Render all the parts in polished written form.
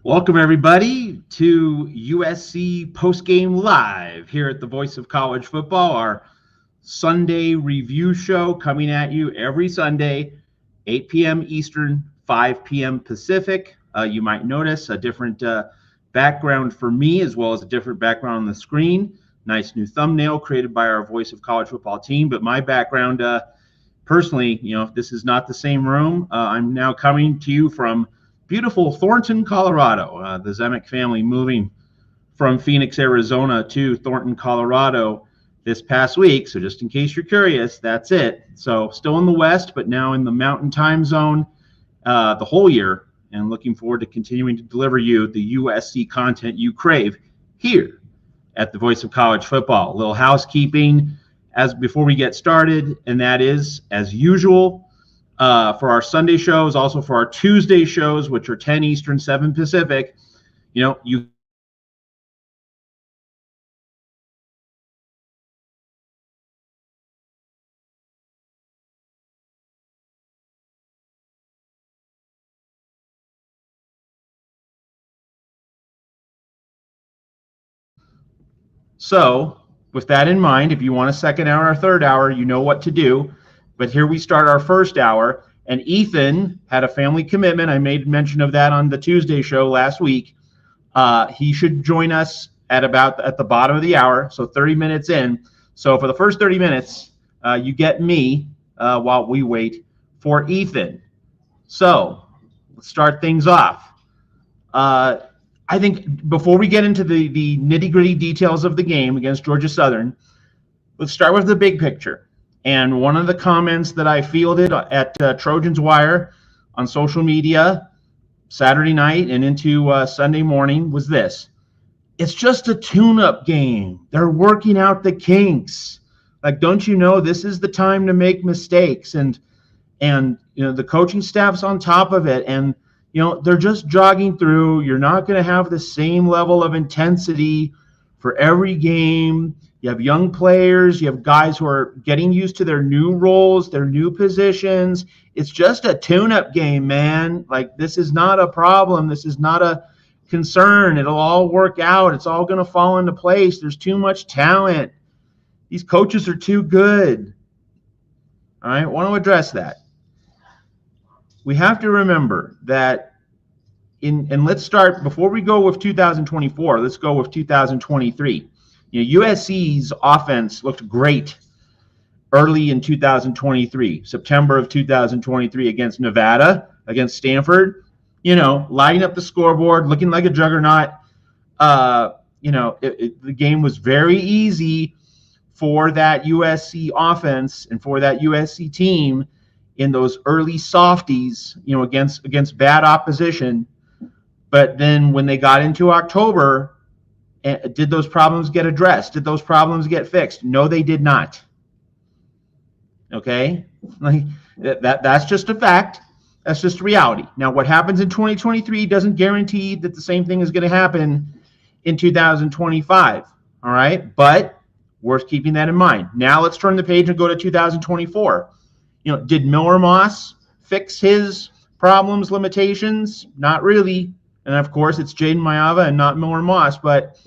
Welcome, everybody, to USC Postgame Live here at the Voice of College Football, our Sunday review show coming at you every Sunday, 8 p.m. Eastern, 5 p.m. Pacific. You might notice a different background for me, as well as a different background on the screen. Nice new thumbnail created by our Voice of College Football team. But my background, personally, this is not the same room. I'm now coming to you from beautiful Thornton, Colorado. The Zemek family moving from Phoenix, Arizona to Thornton, Colorado this past week. So just in case you're curious, that's it. So still in the West, but now in the Mountain Time Zone the whole year, and looking forward to continuing to deliver you the USC content you crave here at the Voice of College Football. A little housekeeping as before we get started, and that is, as usual, for our Sunday shows, also for our Tuesday shows, which are 10 Eastern, 7 Pacific, you So, with that in mind, if you want a second hour or third hour, you know what to do. But here we start our first hour, and Ethan had a family commitment. I made mention of that on the Tuesday show last week. He should join us at the bottom of the hour, so 30 minutes in. So for the first 30 minutes, you get me while we wait for Ethan. So let's start things off. I think before we get into the nitty-gritty details of the game against Georgia Southern, let's start with the big picture. And one of the comments that I fielded at Trojans Wire on social media Saturday night and into Sunday morning was this: it's just a tune-up game. They're working out the kinks. Like, don't you know this is the time to make mistakes? And the coaching staff's on top of it, and they're just jogging through. You're not going to have the same level of intensity for every game. You have young players. You have guys who are getting used to their new roles, their new positions. It's just a tune-up game, man. Like, this is not a problem. This is not a concern. It'll all work out. It's all going to fall into place. There's too much talent. These coaches are too good. All right, I want to address that. We have to remember that and let's start, before we go with 2024, let's go with 2023. USC's offense looked great early in 2023, September of 2023, against Nevada, against Stanford, lighting up the scoreboard, looking like a juggernaut. The game was very easy for that USC offense and for that USC team in those early softies, against bad opposition. But then when they got into October, did those problems get addressed? Did those problems get fixed? No, they did not. Okay? Like that's just a fact. That's just a reality. Now, what happens in 2023 doesn't guarantee that the same thing is going to happen in 2025. All right? But worth keeping that in mind. Now let's turn the page and go to 2024. Did Miller Moss fix his problems, limitations? Not really. And of course, it's Jaden Mayava and not Miller Moss, but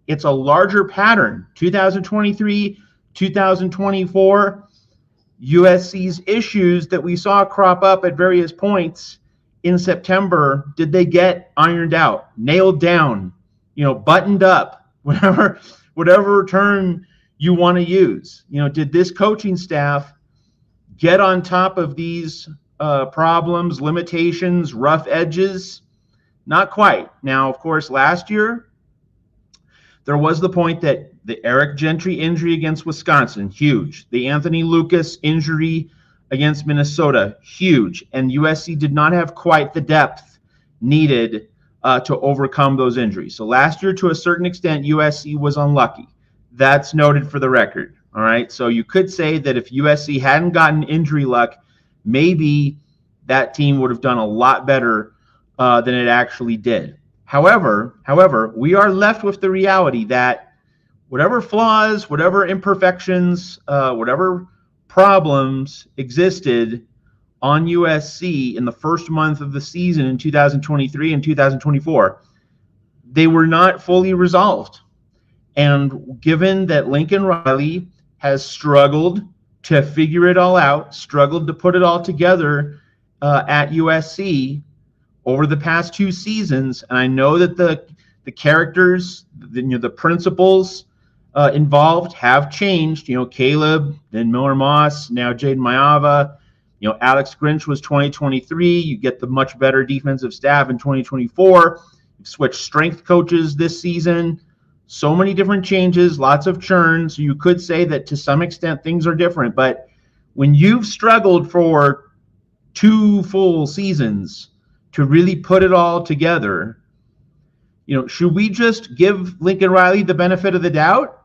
it's a larger pattern. 2023, 2024, USC's issues that we saw crop up at various points in September, did they get ironed out, nailed down, buttoned up, whatever term you want to use? Did this coaching staff get on top of these problems, limitations, rough edges? Not quite. Now, of course, last year, there was the point that the Eric Gentry injury against Wisconsin, huge. The Anthony Lucas injury against Minnesota, huge. And USC did not have quite the depth needed to overcome those injuries. So last year, to a certain extent, USC was unlucky. That's noted for the record. All right. So you could say that if USC hadn't gotten injury luck, maybe that team would have done a lot better than it actually did. However, we are left with the reality that whatever flaws, whatever imperfections, whatever problems existed on USC in the first month of the season in 2023 and 2024, they were not fully resolved. And given that Lincoln Riley has struggled to figure it all out, struggled to put it all together at USC over the past 2 seasons, and I know that the characters, the principals involved have changed. Caleb, then Miller Moss, now Jaden Mayava. Alex Grinch was 2023. You get the much better defensive staff in 2024. You've switched strength coaches this season. So many different changes, lots of churn. So you could say that to some extent things are different. But when you've struggled for 2 full seasons to really put it all together, should we just give Lincoln Riley the benefit of the doubt?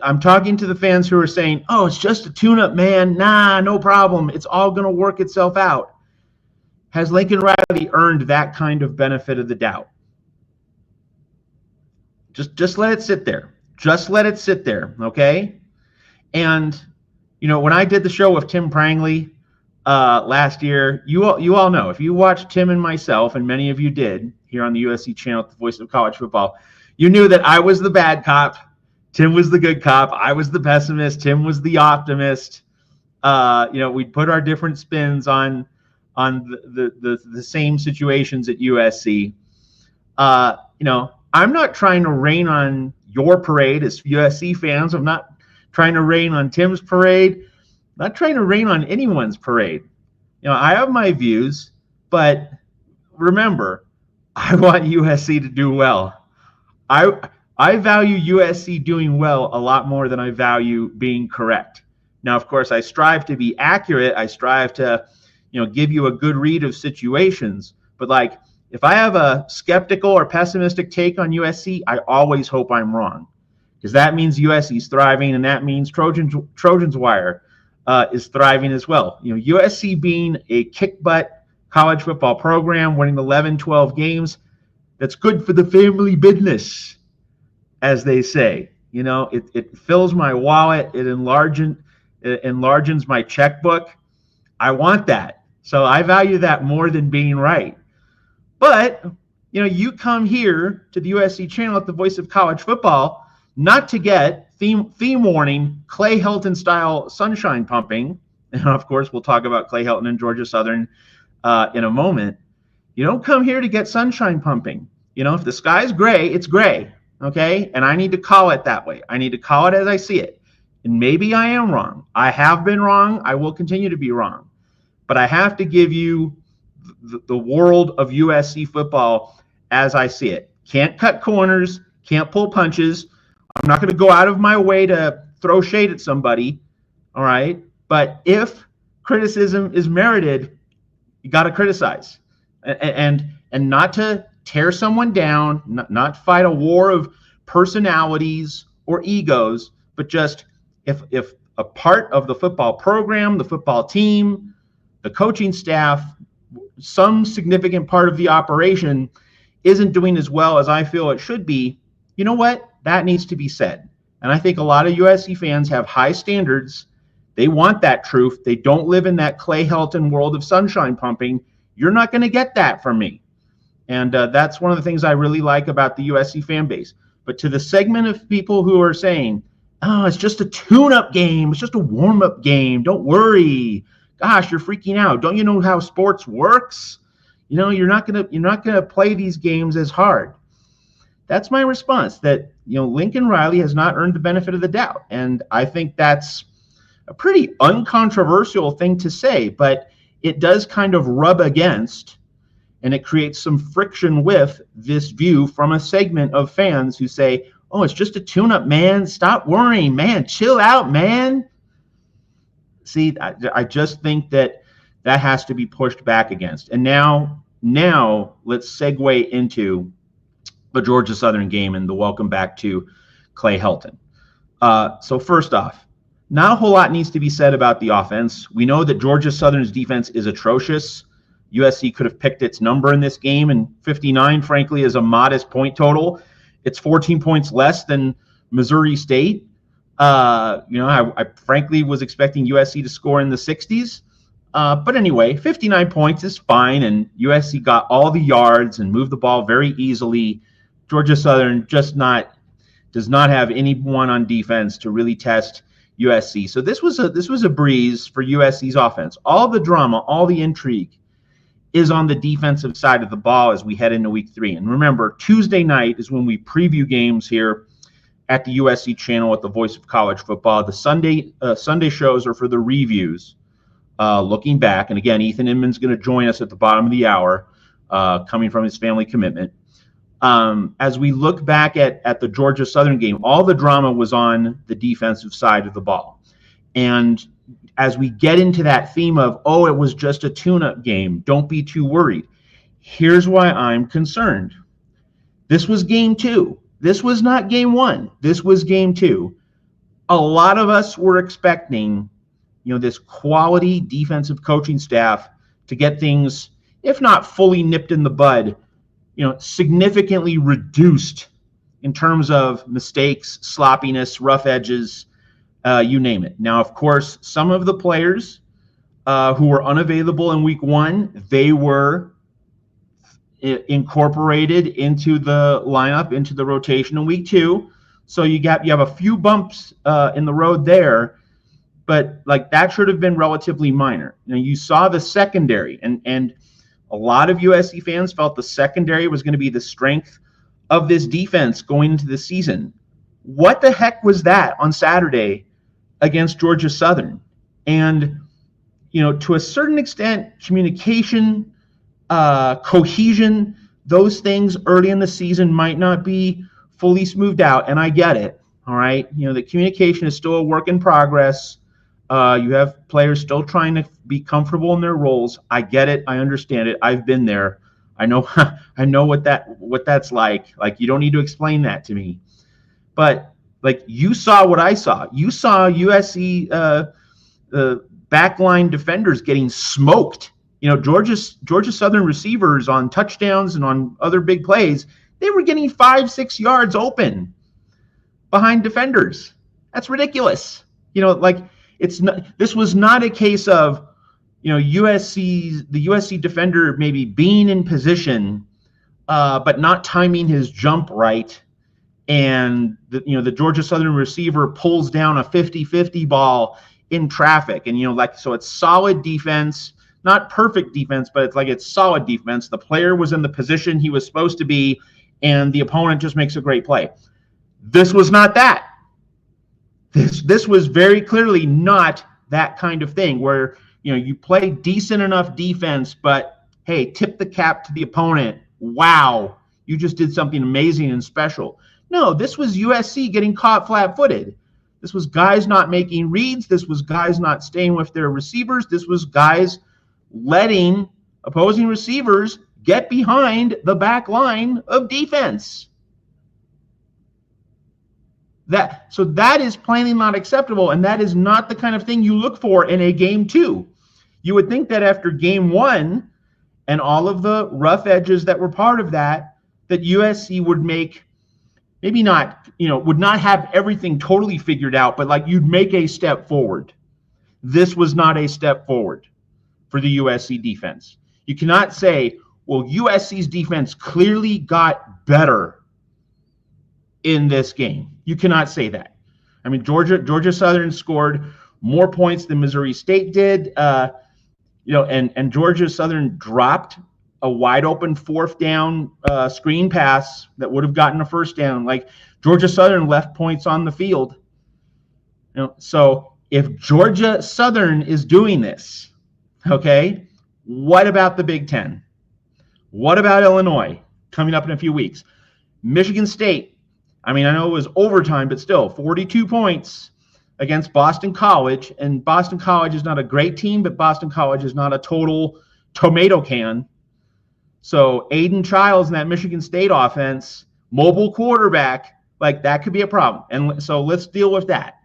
I'm talking to the fans who are saying, oh, it's just a tune-up, man. Nah, no problem. It's all going to work itself out. Has Lincoln Riley earned that kind of benefit of the doubt? Just let it sit there. Just let it sit there, okay? And, when I did the show with Tim Prangley last year, you all know, if you watched Tim and myself, and many of you did, here on the USC channel, the Voice of College Football, you knew that I was the bad cop. Tim was the good cop. I was the pessimist. Tim was the optimist. We'd put our different spins on the same situations at USC. I'm not trying to rain on your parade as USC fans. I'm not trying to rain on Tim's parade. I'm not trying to rain on anyone's parade. I have my views, but remember, I want USC to do well. I value USC doing well a lot more than I value being correct. Now, of course, I strive to be accurate. I strive to, give you a good read of situations. But if I have a skeptical or pessimistic take on USC, I always hope I'm wrong, because that means USC is thriving, and that means Trojans Wire is thriving as well. USC being a kick-butt college football program, winning 11, 12 games, that's good for the family business, as they say. It fills my wallet. It enlarges my checkbook. I want that. So I value that more than being right. But, you come here to the USC channel at the Voice of College Football not to get theme warning, Clay Helton style sunshine pumping. And of course, we'll talk about Clay Helton and Georgia Southern in a moment. You don't come here to get sunshine pumping. If the sky's gray, it's gray. Okay? And I need to call it that way. I need to call it as I see it. And maybe I am wrong. I have been wrong. I will continue to be wrong. But I have to give you the world of USC football as I see it. Can't cut corners. Can't pull punches. I'm not going to go out of my way to throw shade at somebody. All right? But if criticism is merited, you got to criticize. And not to tear someone down, not fight a war of personalities or egos, but just if a part of the football program, the football team, the coaching staff, some significant part of the operation isn't doing as well as I feel it should be, you know what? That needs to be said. And I think a lot of USC fans have high standards. They want that truth. They don't live in that Clay Helton world of sunshine pumping. You're not going to get that from me. And that's one of the things I really like about the USC fan base. But to the segment of people who are saying, oh, it's just a tune-up game. It's just a warm-up game. Don't worry. Gosh, you're freaking out. Don't you know how sports works? You're not gonna play these games as hard. That's my response. That Lincoln Riley has not earned the benefit of the doubt, and I think that's a pretty uncontroversial thing to say. But it does kind of rub against. And it creates some friction with this view from a segment of fans who say, oh, it's just a tune-up, man. Stop worrying, man. Chill out, man. See, I just think that has to be pushed back against. And now let's segue into the Georgia Southern game and the welcome back to Clay Helton. So first off, not a whole lot needs to be said about the offense. We know that Georgia Southern's defense is atrocious. USC could have picked its number in this game, and 59, frankly, is a modest point total. It's 14 points less than Missouri State. I frankly was expecting USC to score in the 60s. But anyway, 59 points is fine, and USC got all the yards and moved the ball very easily. Georgia Southern does not have anyone on defense to really test USC. So this was a breeze for USC's offense. All the drama, all the intrigue is on the defensive side of the ball as we head into week 3. And remember, Tuesday night is when we preview games here at the USC channel at the Voice of College Football. The Sunday shows are for the reviews, looking back. And again, Ethan Inman's going to join us at the bottom of the hour, coming from his family commitment. As we look back at the Georgia Southern game, all the drama was on the defensive side of the ball. And as we get into that theme of, oh, it was just a tune-up game, don't be too worried. Here's why I'm concerned. This was game 2. This was not game 1. This was game 2. A lot of us were expecting, this quality defensive coaching staff to get things, if not fully nipped in the bud, significantly reduced in terms of mistakes, sloppiness, rough edges, you name it. Now, of course, some of the players who were unavailable in week 1, they were incorporated into the lineup, into the rotation in week 2. So you have a few bumps in the road there, but that should have been relatively minor. You saw the secondary, and a lot of USC fans felt the secondary was going to be the strength of this defense going into the season. What the heck was that on Saturday against Georgia Southern? And, to a certain extent, communication, cohesion, those things early in the season might not be fully smoothed out, and I get it, all right? The communication is still a work in progress. You have players still trying to be comfortable in their roles. I get it. I understand it. I've been there. I know what that's like. You don't need to explain that to me. But you saw what I saw. You saw USC backline defenders getting smoked. Georgia Southern receivers on touchdowns and on other big plays, they were getting 5-6 yards open behind defenders. That's ridiculous. This was not a case of, the USC defender maybe being in position, but not timing his jump right. And the Georgia Southern receiver pulls down a 50-50 ball in traffic. And, so it's solid defense, not perfect defense, but it's solid defense. The player was in the position he was supposed to be, and the opponent just makes a great play. This was not that. This was very clearly not that kind of thing where, you play decent enough defense, but hey, tip the cap to the opponent. Wow, you just did something amazing and special. No, this was USC getting caught flat-footed. This was guys not making reads. This was guys not staying with their receivers. This was guys letting opposing receivers get behind the back line of defense. So that is plainly not acceptable, and that is not the kind of thing you look for in a game 2. You would think that after game 1 and all of the rough edges that were part of that USC would make, maybe not, would not have everything totally figured out, but you'd make a step forward. This was not a step forward for the USC defense. You cannot say, well, USC's defense clearly got better in this game. You cannot say that. I mean, Georgia Southern scored more points than Missouri State did, and Georgia Southern dropped a wide open 4th down screen pass that would have gotten a 1st down. Georgia Southern left points on the field. So if Georgia Southern is doing this, okay, what about the Big Ten? What about Illinois coming up in a few weeks? Michigan State. I mean, I know it was overtime, but still 42 points against Boston College. And Boston College is not a great team, but Boston College is not a total tomato can. So Aiden Childs in that Michigan State offense, mobile quarterback, that could be a problem. And so let's deal with that.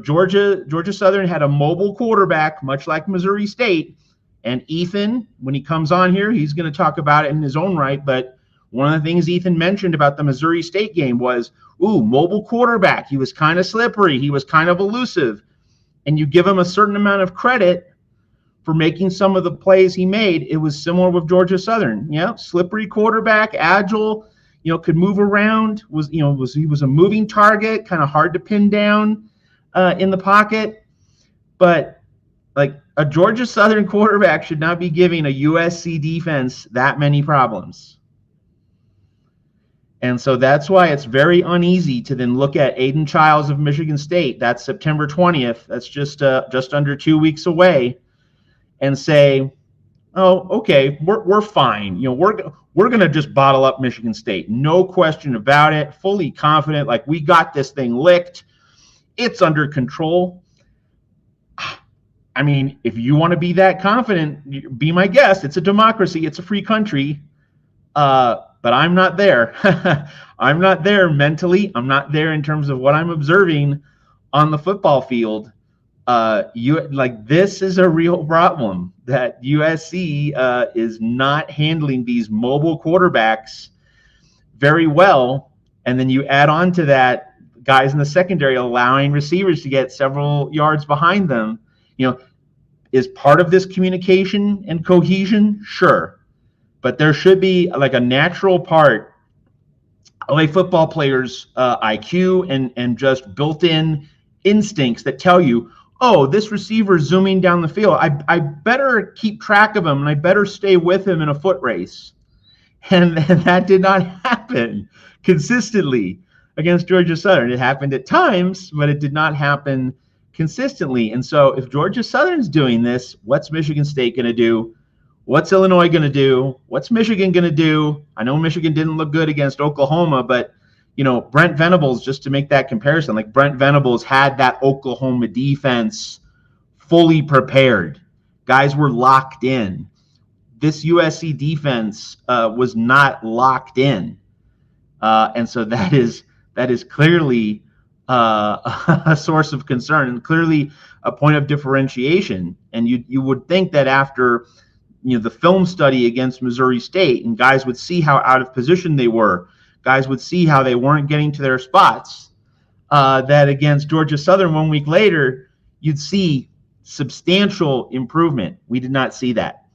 Georgia Southern had a mobile quarterback, much like Missouri State. And Ethan, when he comes on here, he's going to talk about it in his own right. But one of the things Ethan mentioned about the Missouri State game was, mobile quarterback. He was kind of slippery. He was kind of elusive. And you give him a certain amount of credit for making some of the plays he made, it was similar with Georgia Southern. Yeah, slippery quarterback, agile, could move around. He was a moving target, kind of hard to pin down in the pocket. But like a Georgia Southern quarterback should not be giving a USC defense that many problems. And so that's why it's very uneasy to then look at Aiden Childs of Michigan State. That's September 20th. That's just under 2 weeks away, and say, oh, okay, we're fine. We're gonna just bottle up Michigan State, no question about it. Fully confident, like we got this thing licked. It's under control. I mean, if you want to be that confident, be my guest. It's a democracy. It's a free country. But I'm not there. I'm not there mentally. I'm not there in terms of what I'm observing on the football field. This is a real problem that USC is not handling these mobile quarterbacks very well. And then you add on to that guys in the secondary allowing receivers to get several yards behind them. Is part of this communication and cohesion? Sure. But there should be like a natural part of a football player's IQ and just built-in instincts that tell you, oh, this receiver is zooming down the field. I better keep track of him, and I better stay with him in a foot race. And that did not happen consistently against Georgia Southern. It happened at times, but it did not happen consistently. And so if Georgia Southern's doing this, what's Michigan State going to do? What's Illinois going to do? What's Michigan going to do? I know Michigan didn't look good against Oklahoma, but, Brent Venables, just to make that comparison, like Brent Venables had that Oklahoma defense fully prepared. Guys were locked in. This USC defense was not locked in. And so that is clearly a source of concern and clearly a point of differentiation. And you would think that after the film study against Missouri State, and guys would see how out of position they were. Guys would see how they weren't getting to their spots. That against Georgia Southern 1 week later, you'd see substantial improvement. We did not see that.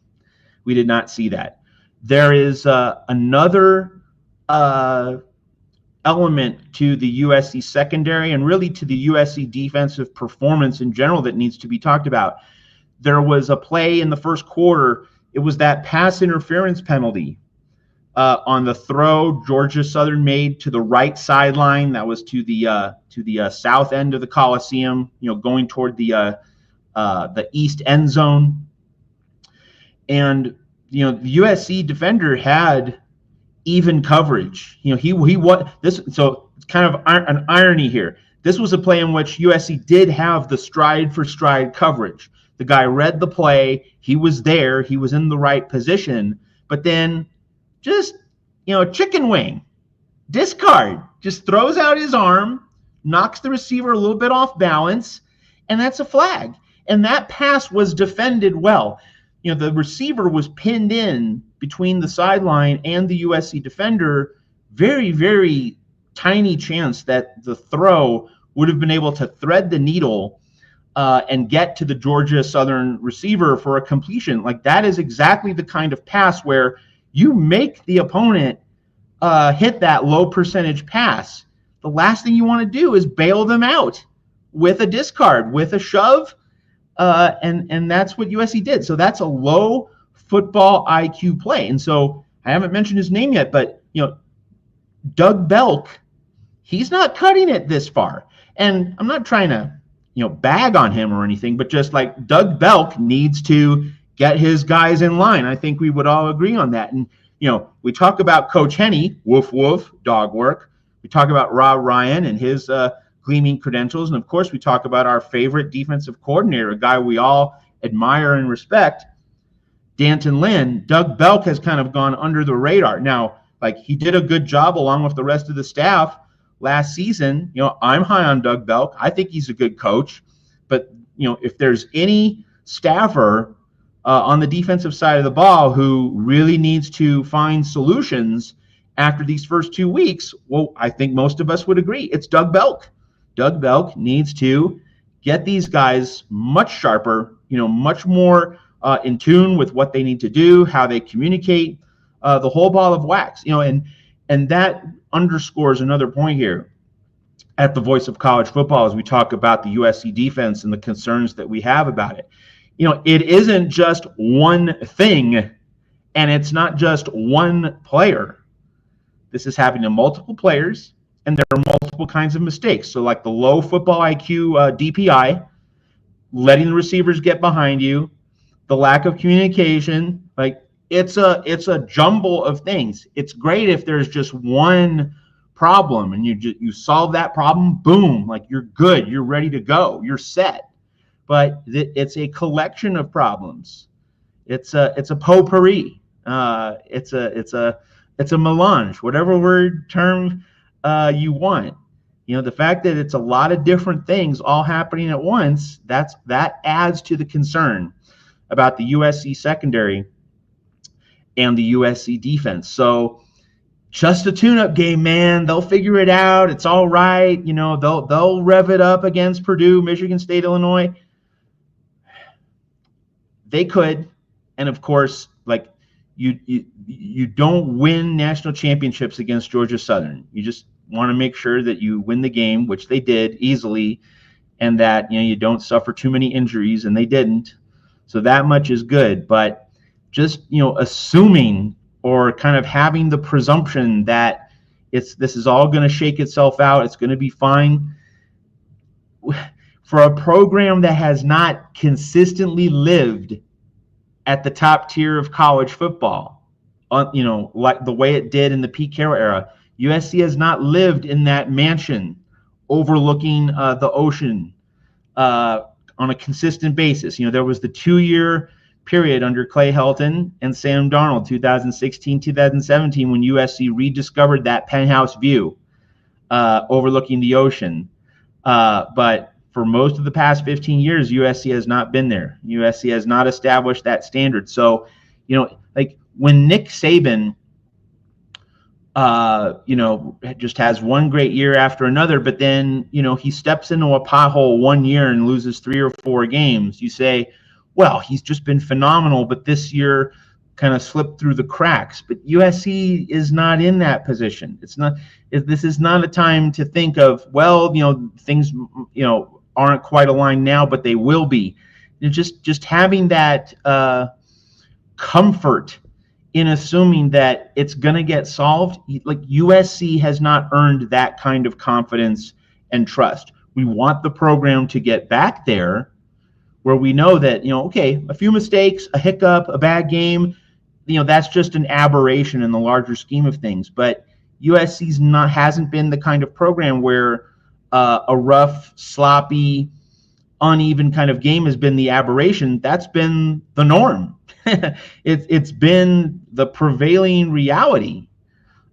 There is another element to the USC secondary and really to the USC defensive performance in general that needs to be talked about. There was a play in the first quarter. It was that pass interference penalty on the throw Georgia Southern made to the right sideline. That was to the south end of the Coliseum, going toward the east end zone. And the USC defender had even coverage. He was this. So it's kind of an irony here. This was a play in which USC did have the stride for stride coverage. The guy read the play. He was there. He was in the right position. But then just, chicken wing, discard, just throws out his arm, knocks the receiver a little bit off balance, and that's a flag. And that pass was defended well. The receiver was pinned in between the sideline and the USC defender. Very, very tiny chance that the throw would have been able to thread the needle and get to the Georgia Southern receiver for a completion. Like that is exactly the kind of pass where you make the opponent hit that low percentage pass. The last thing you want to do is bail them out with a discard, with a shove, and that's what USC did. So that's a low football IQ play. And so I haven't mentioned his name yet, but Doug Belk, he's not cutting it this far. And I'm not trying to bag on him or anything, but just like Doug Belk needs to get his guys in line. I think we would all agree on that. And, we talk about Coach Henney, woof, woof, dog work. We talk about Rob Ryan and his gleaming credentials. And of course, we talk about our favorite defensive coordinator, a guy we all admire and respect, Danton Lynn. Doug Belk has kind of gone under the radar. Now, he did a good job along with the rest of the staff last season. I'm high on Doug Belk. I think he's a good coach. But, if there's any staffer on the defensive side of the ball who really needs to find solutions after these first 2 weeks, well, I think most of us would agree. It's Doug Belk. Doug Belk needs to get these guys much sharper, much more in tune with what they need to do, how they communicate, the whole ball of wax. And that underscores another point here at the Voice of College Football as we talk about the USC defense and the concerns that we have about it. It isn't just one thing, and it's not just one player. This is happening to multiple players, and there are multiple kinds of mistakes. So like the low football IQ DPI, letting the receivers get behind you, the lack of communication, like it's a jumble of things. It's great if there's just one problem and you solve that problem, boom, like you're good, you're ready to go, you're set. But it's a collection of problems. It's a potpourri. It's a melange, whatever term you want. The fact that it's a lot of different things all happening at once, that adds to the concern about the USC secondary and the USC defense. So just a tune-up game, man. They'll figure it out. It's all right. They'll rev it up against Purdue, Michigan State, Illinois. They could, and of course, like you don't win national championships against Georgia Southern. You just want to make sure that you win the game, which they did easily, and that you don't suffer too many injuries, and they didn't. So that much is good. But just assuming or kind of having the presumption that this is all going to shake itself out, it's going to be fine. For a program that has not consistently lived at the top tier of college football, like the way it did in the Pete Carroll era, USC has not lived in that mansion overlooking the ocean on a consistent basis. There was the 2-year period under Clay Helton and Sam Darnold, 2016, 2017, when USC rediscovered that penthouse view overlooking the ocean. But for most of the past 15 years, USC has not been there. USC has not established that standard. So, like when Nick Saban, just has one great year after another, but then, he steps into a pothole one year and loses 3 or 4 games, you say, well, he's just been phenomenal, but this year kind of slipped through the cracks. But USC is not in that position. This is not a time to think of, well, things, aren't quite aligned now, but they will be. Just having that comfort in assuming that it's going to get solved. Like USC has not earned that kind of confidence and trust. We want the program to get back there where we know that, okay, a few mistakes, a hiccup, a bad game, that's just an aberration in the larger scheme of things. But USC's hasn't been the kind of program where a rough, sloppy, uneven kind of game has been the aberration. That's been the norm. It's been the prevailing reality.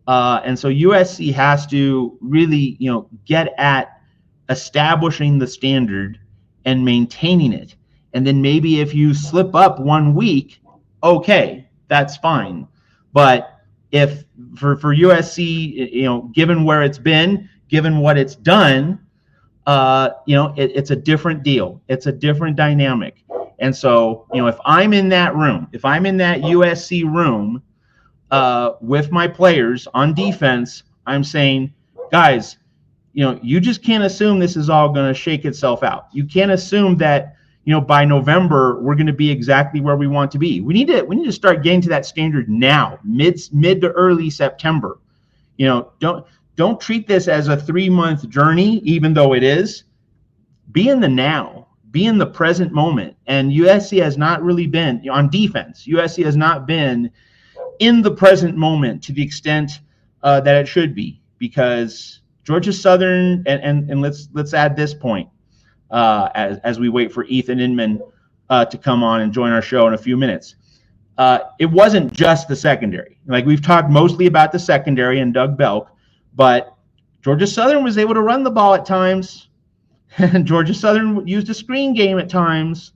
And so USC has to really, get at establishing the standard and maintaining it. And then maybe if you slip up one week, okay, that's fine. But if for USC, given where it's been, given what it's done, it's a different deal. It's a different dynamic. And so, if I'm in that room, if I'm in that USC room with my players on defense, I'm saying, guys, you just can't assume this is all going to shake itself out. You can't assume that, by November we're going to be exactly where we want to be. We need to start getting to that standard now, mid to early September. Don't treat this as a 3-month journey, even though it is. Be in the now. Be in the present moment. And USC has not really been, on defense, USC has not been in the present moment to the extent that it should be, because Georgia Southern, and let's add this point as we wait for Ethan Inman to come on and join our show in a few minutes. It wasn't just the secondary. Like, we've talked mostly about the secondary and Doug Belk, but Georgia Southern was able to run the ball at times. And Georgia Southern used a screen game at times.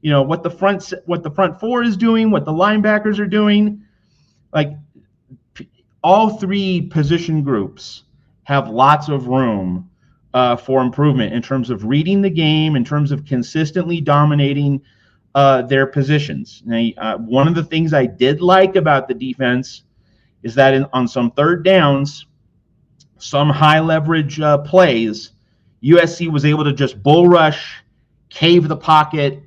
What the front four is doing, what the linebackers are doing. Like, all 3 position groups have lots of room for improvement in terms of reading the game, in terms of consistently dominating their positions. Now, one of the things I did like about the defense is that on some third downs, some high leverage plays, USC was able to just bull rush, cave the pocket,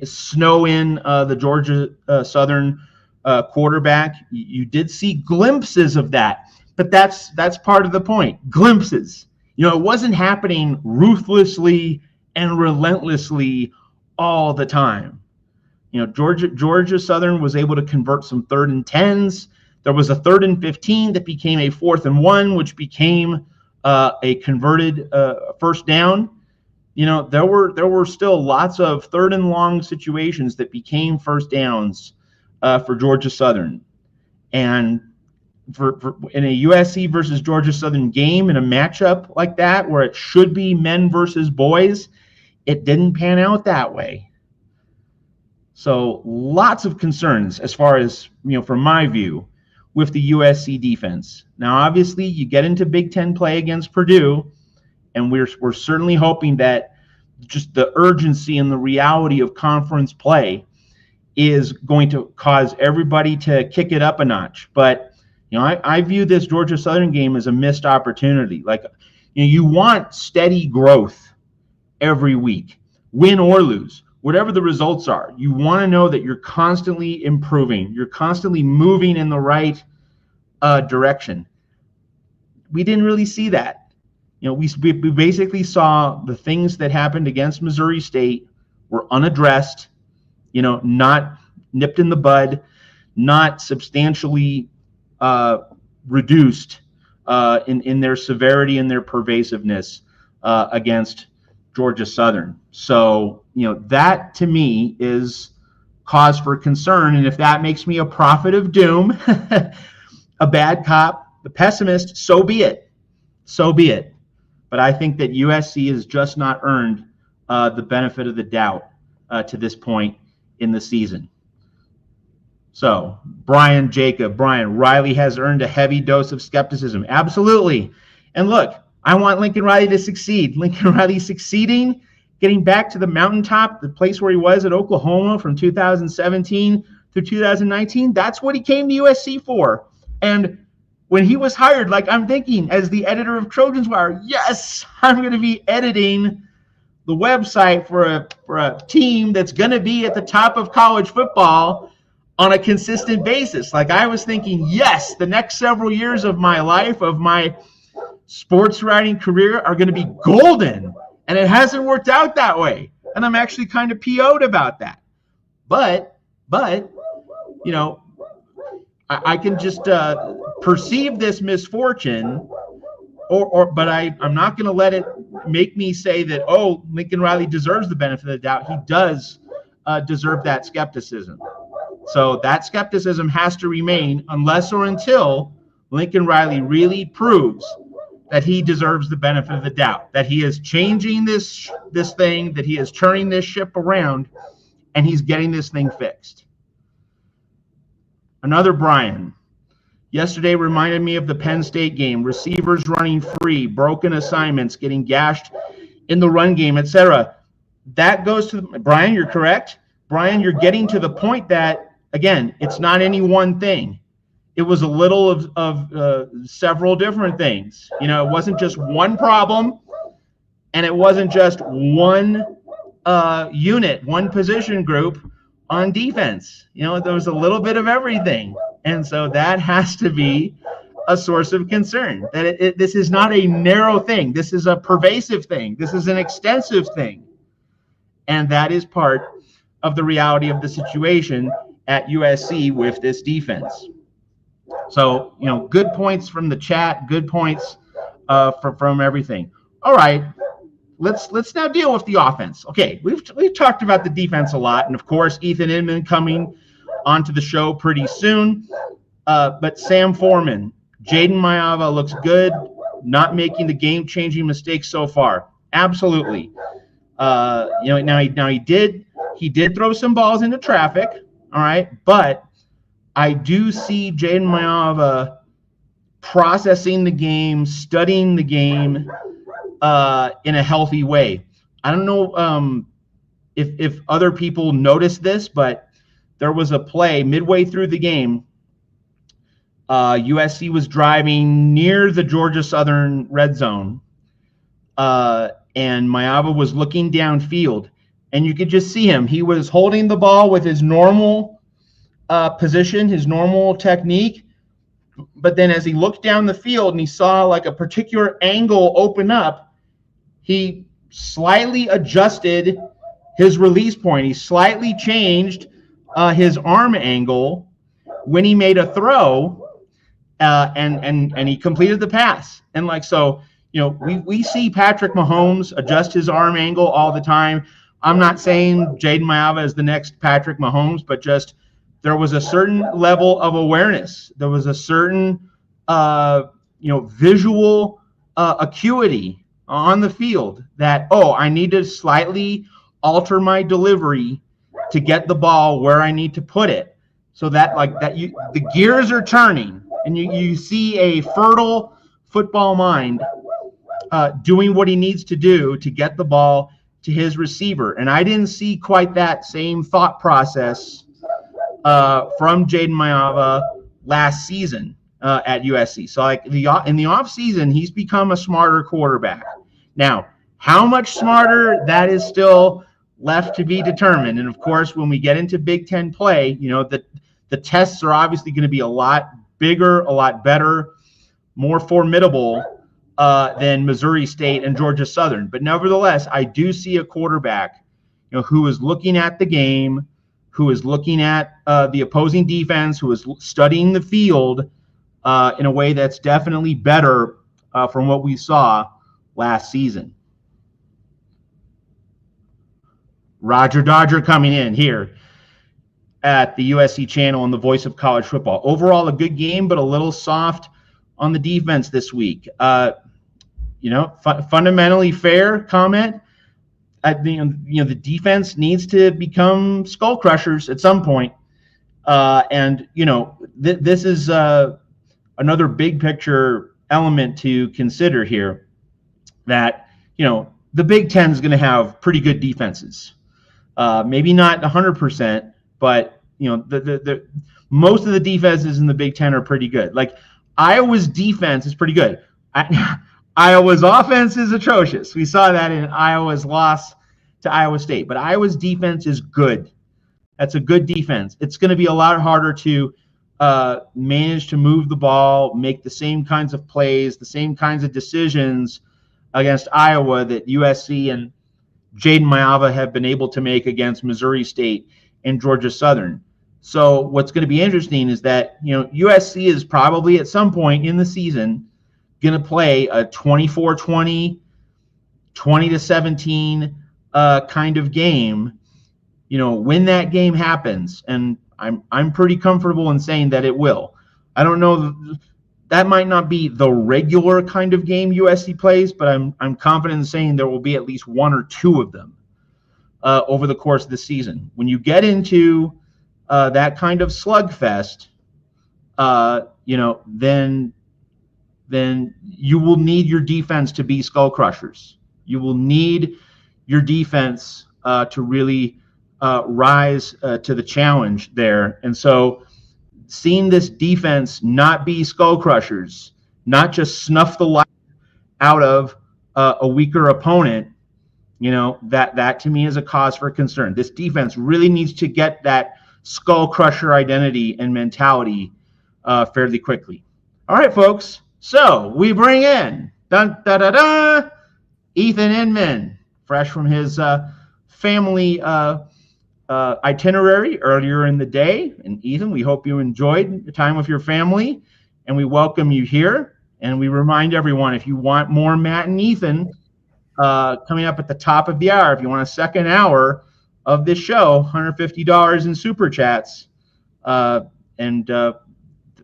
snow in the Georgia Southern quarterback. You did see glimpses of that, but that's part of the point. Glimpses. It wasn't happening ruthlessly and relentlessly all the time. Georgia Southern was able to convert some 3rd and 10s. There was a 3rd and 15 that became a 4th and 1, which became a converted first down. There were still lots of 3rd and long situations that became first downs for Georgia Southern. And for in a USC versus Georgia Southern game, in a matchup like that where it should be men versus boys, it didn't pan out that way. So lots of concerns as far as, from my view, with the USC defense. Now, obviously, you get into Big Ten play against Purdue, and we're certainly hoping that just the urgency and the reality of conference play is going to cause everybody to kick it up a notch. But, I view this Georgia Southern game as a missed opportunity. Like, you want steady growth every week, win or lose. Whatever the results are, you want to know that you're constantly improving. You're constantly moving in the right direction. We didn't really see that. We basically saw the things that happened against Missouri State were unaddressed, not nipped in the bud, not substantially reduced in their severity and their pervasiveness against Georgia Southern. So, that to me is cause for concern. And if that makes me a prophet of doom, a bad cop, the pessimist, so be it. So be it. But I think that USC has just not earned the benefit of the doubt to this point in the season. So, Brian, Riley has earned a heavy dose of skepticism. Absolutely. And look, I want Lincoln Riley to succeed. Lincoln Riley succeeding, getting back to the mountaintop, the place where he was at Oklahoma from 2017 through 2019. That's what he came to USC for. And when he was hired, I'm thinking as the editor of Trojans Wire, yes, I'm going to be editing the website for a team that's going to be at the top of college football on a consistent basis. I was thinking, yes, the next several years of my life, of my sports writing career, are going to be golden. And it hasn't worked out that way. And I'm actually kind of PO'd about that. But I can just perceive this misfortune, but I'm not going to let it make me say that, Lincoln Riley deserves the benefit of the doubt. He does deserve that skepticism. So that skepticism has to remain unless or until Lincoln Riley really proves that he deserves the benefit of the doubt, that he is changing this thing, that he is turning this ship around, and he's getting this thing fixed. Another Brian. Yesterday reminded me of the Penn State game. Receivers running free, broken assignments, getting gashed in the run game, etc. That goes to Brian, you're correct. Brian, you're getting to the point that, again, it's not any one thing. It was a little of several different things. It wasn't just one problem, and it wasn't just one unit, one position group on defense. There was a little bit of everything. And so that has to be a source of concern, that this is not a narrow thing. This is a pervasive thing. This is an extensive thing. And that is part of the reality of the situation at USC with this defense. So, good points from the chat, good points from everything. All right, let's now deal with the offense. Okay, we've talked about the defense a lot, and of course, Ethan Inman coming onto the show pretty soon. But Sam Foreman, Jaden Mayava looks good, not making the game-changing mistakes so far. Absolutely. Now he did throw some balls into traffic. All right, but I do see Jaden Mayava processing the game, studying the game in a healthy way. I don't know if other people noticed this, but there was a play midway through the game. USC was driving near the Georgia Southern red zone, and Maiava was looking downfield, and you could just see him. He was holding the ball with his normal position, his normal technique, but then as he looked down the field and he saw like a particular angle open up, he slightly adjusted his release point. He slightly changed his arm angle when he made a throw, and he completed the pass. And like, so, we see Patrick Mahomes adjust his arm angle all the time. I'm not saying Jaden Maiava is the next Patrick Mahomes, but just there was a certain level of awareness. There was a certain, visual acuity on the field that, I need to slightly alter my delivery to get the ball where I need to put it, so that the gears are turning, and you see a fertile football mind doing what he needs to do to get the ball to his receiver. And I didn't see quite that same thought process from Jaden Maiava last season at USC. So in the off season, he's become a smarter quarterback. Now, how much smarter, that is still left to be determined. And of course, when we get into Big Ten play, the tests are obviously going to be a lot bigger, a lot better, more formidable than Missouri State and Georgia Southern. But nevertheless, I do see a quarterback, who is looking at the game, who is looking at the opposing defense, who is studying the field in a way that's definitely better from what we saw last season. Roger Dodger coming in here at the USC channel and the voice of college football. Overall, a good game, but a little soft on the defense this week. Fundamentally fair comment. The defense needs to become skull crushers at some point. This is another big picture element to consider here, that, the Big Ten is going to have pretty good defenses. Maybe not 100%, but, the most of the defenses in the Big Ten are pretty good. Like, Iowa's defense is pretty good. Iowa's offense is atrocious. We saw that in Iowa's loss to Iowa State. But Iowa's defense is good. That's a good defense. It's going to be a lot harder to manage to move the ball, make the same kinds of plays, the same kinds of decisions against Iowa that USC and Jaden Maiava have been able to make against Missouri State and Georgia Southern. So what's going to be interesting is that, USC is probably at some point in the season going to play a 24-20, 20-17 kind of game. When that game happens, and I'm pretty comfortable in saying that it will. I don't know, that might not be the regular kind of game USC plays, but I'm confident in saying there will be at least one or two of them over the course of the season. When you get into that kind of slugfest, then you will need your defense to be skull crushers. You will need your defense to really rise to the challenge there. And so seeing this defense not be skull crushers, not just snuff the life out of a weaker opponent, that to me is a cause for concern. This defense really needs to get that skull crusher identity and mentality fairly quickly. All right, folks. So we bring in Ethan Inman, fresh from his family itinerary earlier in the day. And Ethan, we hope you enjoyed the time with your family, and we welcome you here. And we remind everyone, if you want more Matt and Ethan coming up at the top of the hour, if you want a second hour of this show, $150 in super chats, and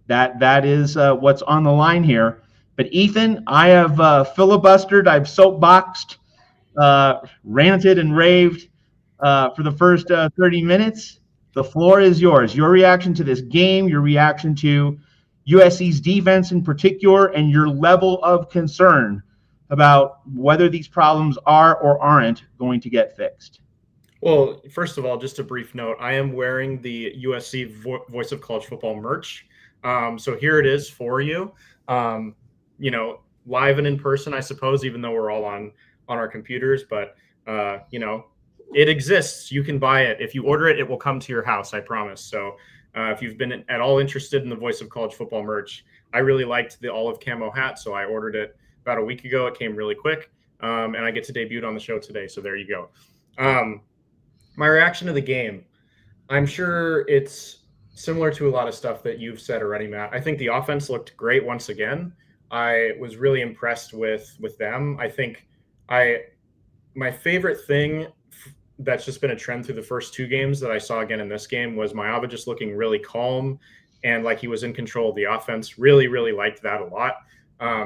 that is what's on the line here. But Ethan, I have filibustered, I've soapboxed, ranted and raved for the first 30 minutes. The floor is yours. Your reaction to this game, your reaction to USC's defense in particular, and your level of concern about whether these problems are or aren't going to get fixed. Well, first of all, just a brief note. I am wearing the USC Voice of College Football merch. So here it is for you. Um, live and in person, I suppose, even though we're all on our computers. But it exists. You can buy it. If you order it, it will come to your house. I promise. So if you've been at all interested in the Voice of College Football merch, I really liked the olive camo hat, so I ordered it about a week ago. It came really quick, and I get to debut on the show today. So there you go. My reaction to the game, I'm sure it's similar to a lot of stuff that you've said already, Matt. I think the offense looked great once again. I was really impressed with them. I think I my favorite thing that's just been a trend through the first two games that I saw again in this game was Maava just looking really calm and like he was in control of the offense. Really, really liked that a lot.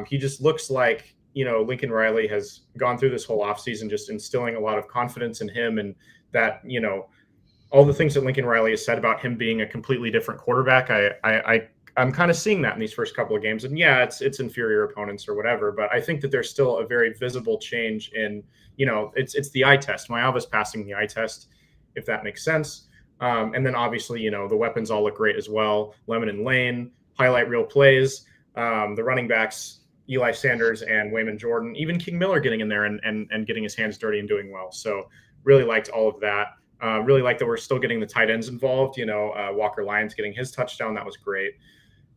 He just looks like, Lincoln Riley has gone through this whole offseason just instilling a lot of confidence in him, and that, all the things that Lincoln Riley has said about him being a completely different quarterback. I'm kind of seeing that in these first couple of games. And yeah, it's inferior opponents or whatever, but I think that there's still a very visible change in, it's the eye test. Maava's passing the eye test, if that makes sense. And then obviously, the weapons all look great as well. Lemon and Lane, highlight real plays. The running backs, Eli Sanders and Wayman Jordan, even King Miller getting in there and getting his hands dirty and doing well. So really liked all of that. Really like that we're still getting the tight ends involved. Walker Lyons getting his touchdown. That was great.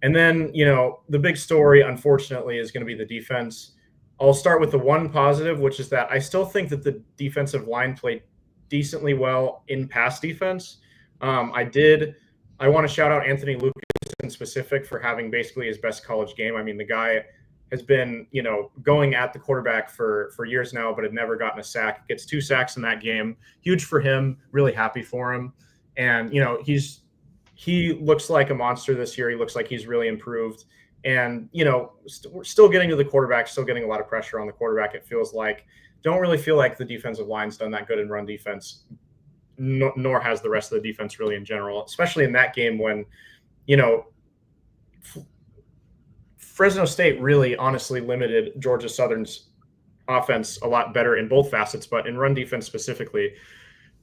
And then, the big story, unfortunately, is going to be the defense. I'll start with the one positive, which is that I still think that the defensive line played decently well in pass defense. I want to shout out Anthony Lucas in specific for having basically his best college game. I mean, the guy has been, going at the quarterback for years now, but had never gotten a sack. Gets 2 sacks in that game. Huge for him. Really happy for him. And, he looks like a monster this year. He looks like he's really improved. And, we're still getting to the quarterback, still getting a lot of pressure on the quarterback. It feels like, don't really feel like the defensive line's done that good in run defense, nor has the rest of the defense really in general, especially in that game when, Fresno State really honestly limited Georgia Southern's offense a lot better in both facets, but in run defense specifically,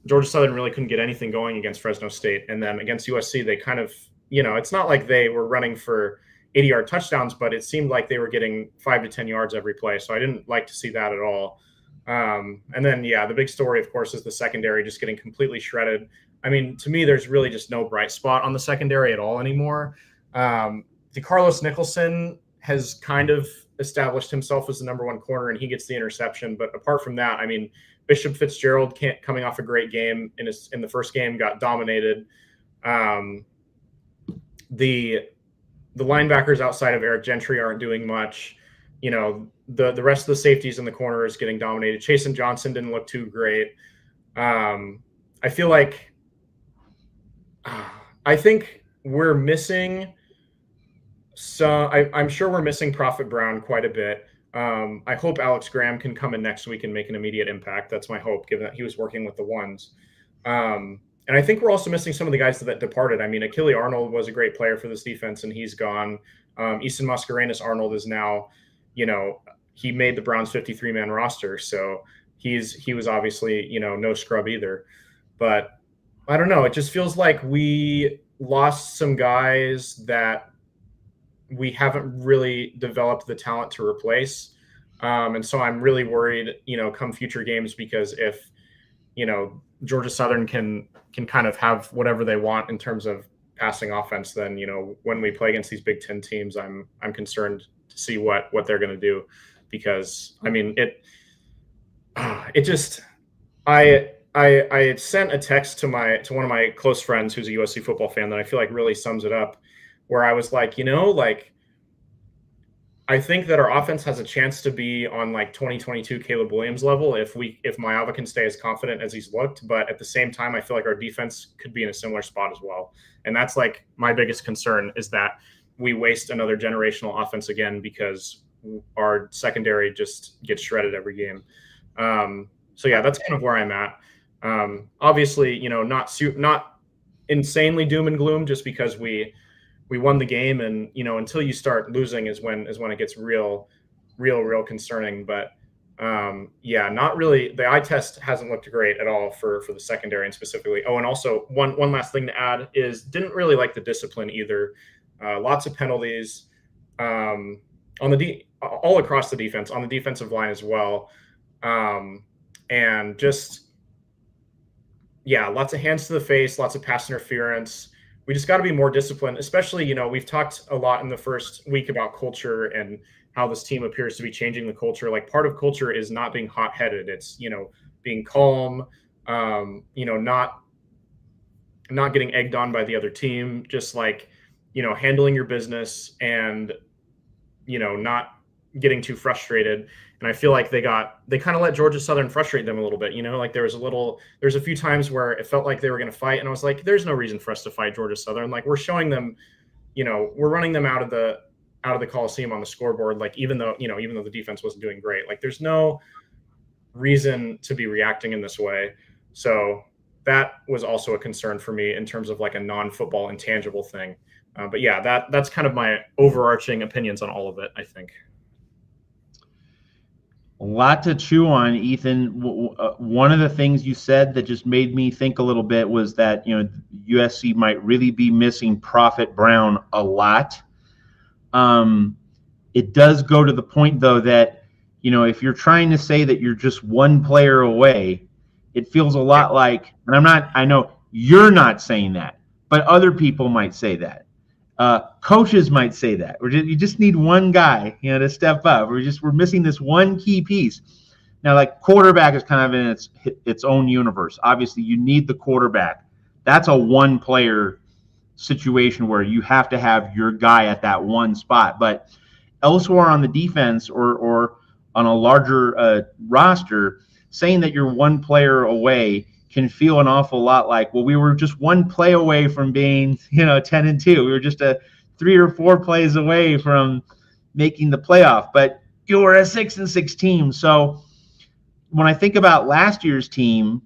Georgia Southern really couldn't get anything going against Fresno State. And then against USC, they kind of, it's not like they were running for 80-yard touchdowns, but it seemed like they were getting 5 to 10 yards every play. So I didn't like to see that at all. And then, the big story, of course, is the secondary just getting completely shredded. I mean, to me, there's really just no bright spot on the secondary at all anymore. DeCarlos Nicholson has kind of established himself as the number one corner, and he gets the interception. But apart from that, I mean, Bishop Fitzgerald coming off a great game in the first game, got dominated. The linebackers outside of Eric Gentry aren't doing much. The rest of the safeties in the corner is getting dominated. Chasen Johnson didn't look too great. I feel like I think we're missing I'm sure we're missing Prophet Brown quite a bit. I hope Alex Graham can come in next week and make an immediate impact. That's my hope, given that he was working with the ones. And I think we're also missing some of the guys that departed. I mean, Achille Arnold was a great player for this defense, and he's gone. Easton Mascarenas Arnold is now, he made the Browns 53-man roster. So he was obviously, no scrub either. But I don't know. It just feels like we lost some guys that we haven't really developed the talent to replace. And so I'm really worried, come future games, because if, Georgia Southern can kind of have whatever they want in terms of passing offense, then, when we play against these Big Ten teams, I'm concerned to see what they're going to do, because I mean, I sent a text to one of my close friends who's a USC football fan that I feel like really sums it up, where I was like, I think that our offense has a chance to be on like 2022 Caleb Williams level if Maava can stay as confident as he's looked. But at the same time, I feel like our defense could be in a similar spot as well. And that's like my biggest concern, is that we waste another generational offense again because our secondary just gets shredded every game. So yeah, that's kind of where I'm at. Obviously, not insanely doom and gloom, just because we won the game, and until you start losing is when it gets real concerning. But Yeah, not really. The eye test hasn't looked great at all for the secondary and specifically. Oh, and also one last thing to add is didn't really like the discipline either. Lots of penalties on all across the defense, on the defensive line as well, and just yeah, lots of hands to the face, lots of pass interference. We just got to be more disciplined, especially, we've talked a lot in the first week about culture and how this team appears to be changing the culture. Like part of culture is not being hot headed. It's, being calm, not getting egged on by the other team, just like, handling your business and, not getting too frustrated. And I feel like they kind of let Georgia Southern frustrate them a little bit. Like there's a few times where it felt like they were going to fight. And I was like, there's no reason for us to fight Georgia Southern. Like we're showing them, we're running them out of the Coliseum on the scoreboard. Like, even though the defense wasn't doing great, like there's no reason to be reacting in this way. So that was also a concern for me in terms of like a non-football intangible thing. But yeah, that's kind of my overarching opinions on all of it, I think. A lot to chew on, Ethan. One of the things you said that just made me think a little bit was that, USC might really be missing Prophet Brown a lot. It does go to the point, though, that, if you're trying to say that you're just one player away, it feels a lot like, and I know you're not saying that, but other people might say that. Coaches might say that. You just need one guy, to step up. We're missing this one key piece. Now, like quarterback is kind of in its own universe. Obviously, you need the quarterback. That's a one-player situation where you have to have your guy at that one spot. But elsewhere on the defense or on a larger roster, saying that you're one player away can feel an awful lot like, well, we were just one play away from being, 10-2. We were just 3 or 4 plays away from making the playoff, but you were a 6-6 team. So when I think about last year's team,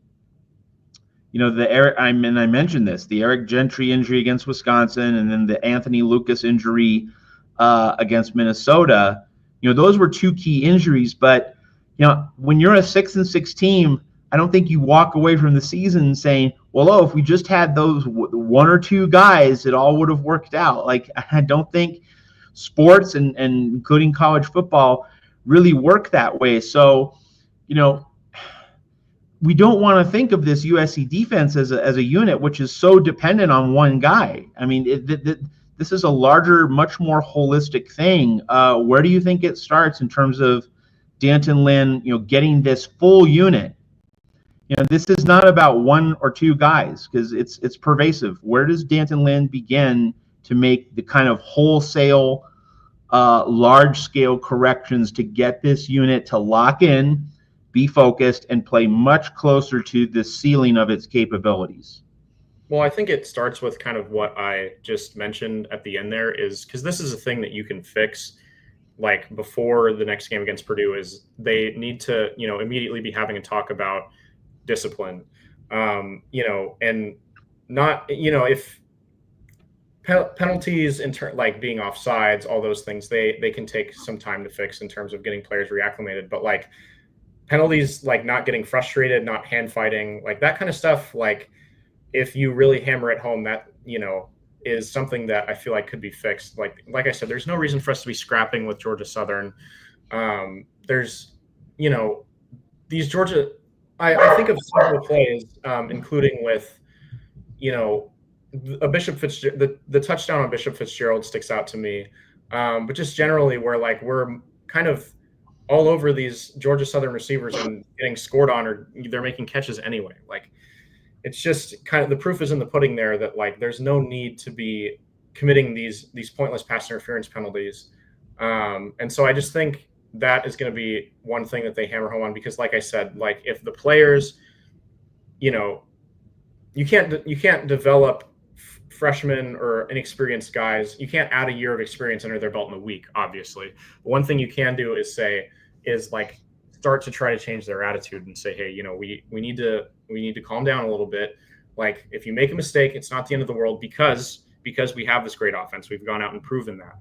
I mentioned this, the Eric Gentry injury against Wisconsin, and then the Anthony Lucas injury against Minnesota. Those were 2 key injuries, but when you're a 6-6 team, I don't think you walk away from the season saying, well, if we just had those 1 or 2 guys, it all would have worked out. Like, I don't think sports and including college football really work that way. So, we don't want to think of this USC defense as a unit, which is so dependent on one guy. I mean, this is a larger, much more holistic thing. Where do you think it starts in terms of D'Anton Lynn, getting this full unit? This is not about 1 or 2 guys because it's pervasive. Where does D'Anton Lynn begin to make the kind of wholesale, large-scale corrections to get this unit to lock in, be focused, and play much closer to the ceiling of its capabilities? Well, I think it starts with kind of what I just mentioned at the end there, is because this is a thing that you can fix like before the next game against Purdue. Is they need to, immediately be having a talk about discipline, and not, if penalties like being offsides, all those things, they can take some time to fix in terms of getting players reacclimated. But like penalties, like not getting frustrated, not hand fighting, like that kind of stuff, like if you really hammer it home, that, is something that I feel like could be fixed. Like I said, there's no reason for us to be scrapping with Georgia Southern. There's, these Georgia, I think of several plays, including with, a Bishop Fitzgerald, the touchdown on Bishop Fitzgerald sticks out to me. But just generally where like we're kind of all over these Georgia Southern receivers and getting scored on, or they're making catches anyway. Like, it's just kind of, the proof is in the pudding there that like there's no need to be committing these pointless pass interference penalties. And so I just think that is going to be one thing that they hammer home on, because like I said, like if the players, you can't develop freshmen or inexperienced guys. You can't add a year of experience under their belt in a week, obviously. But one thing you can do is start to try to change their attitude and say, hey, we need to calm down a little bit. Like, if you make a mistake, it's not the end of the world, because we have this great offense. We've gone out and proven that.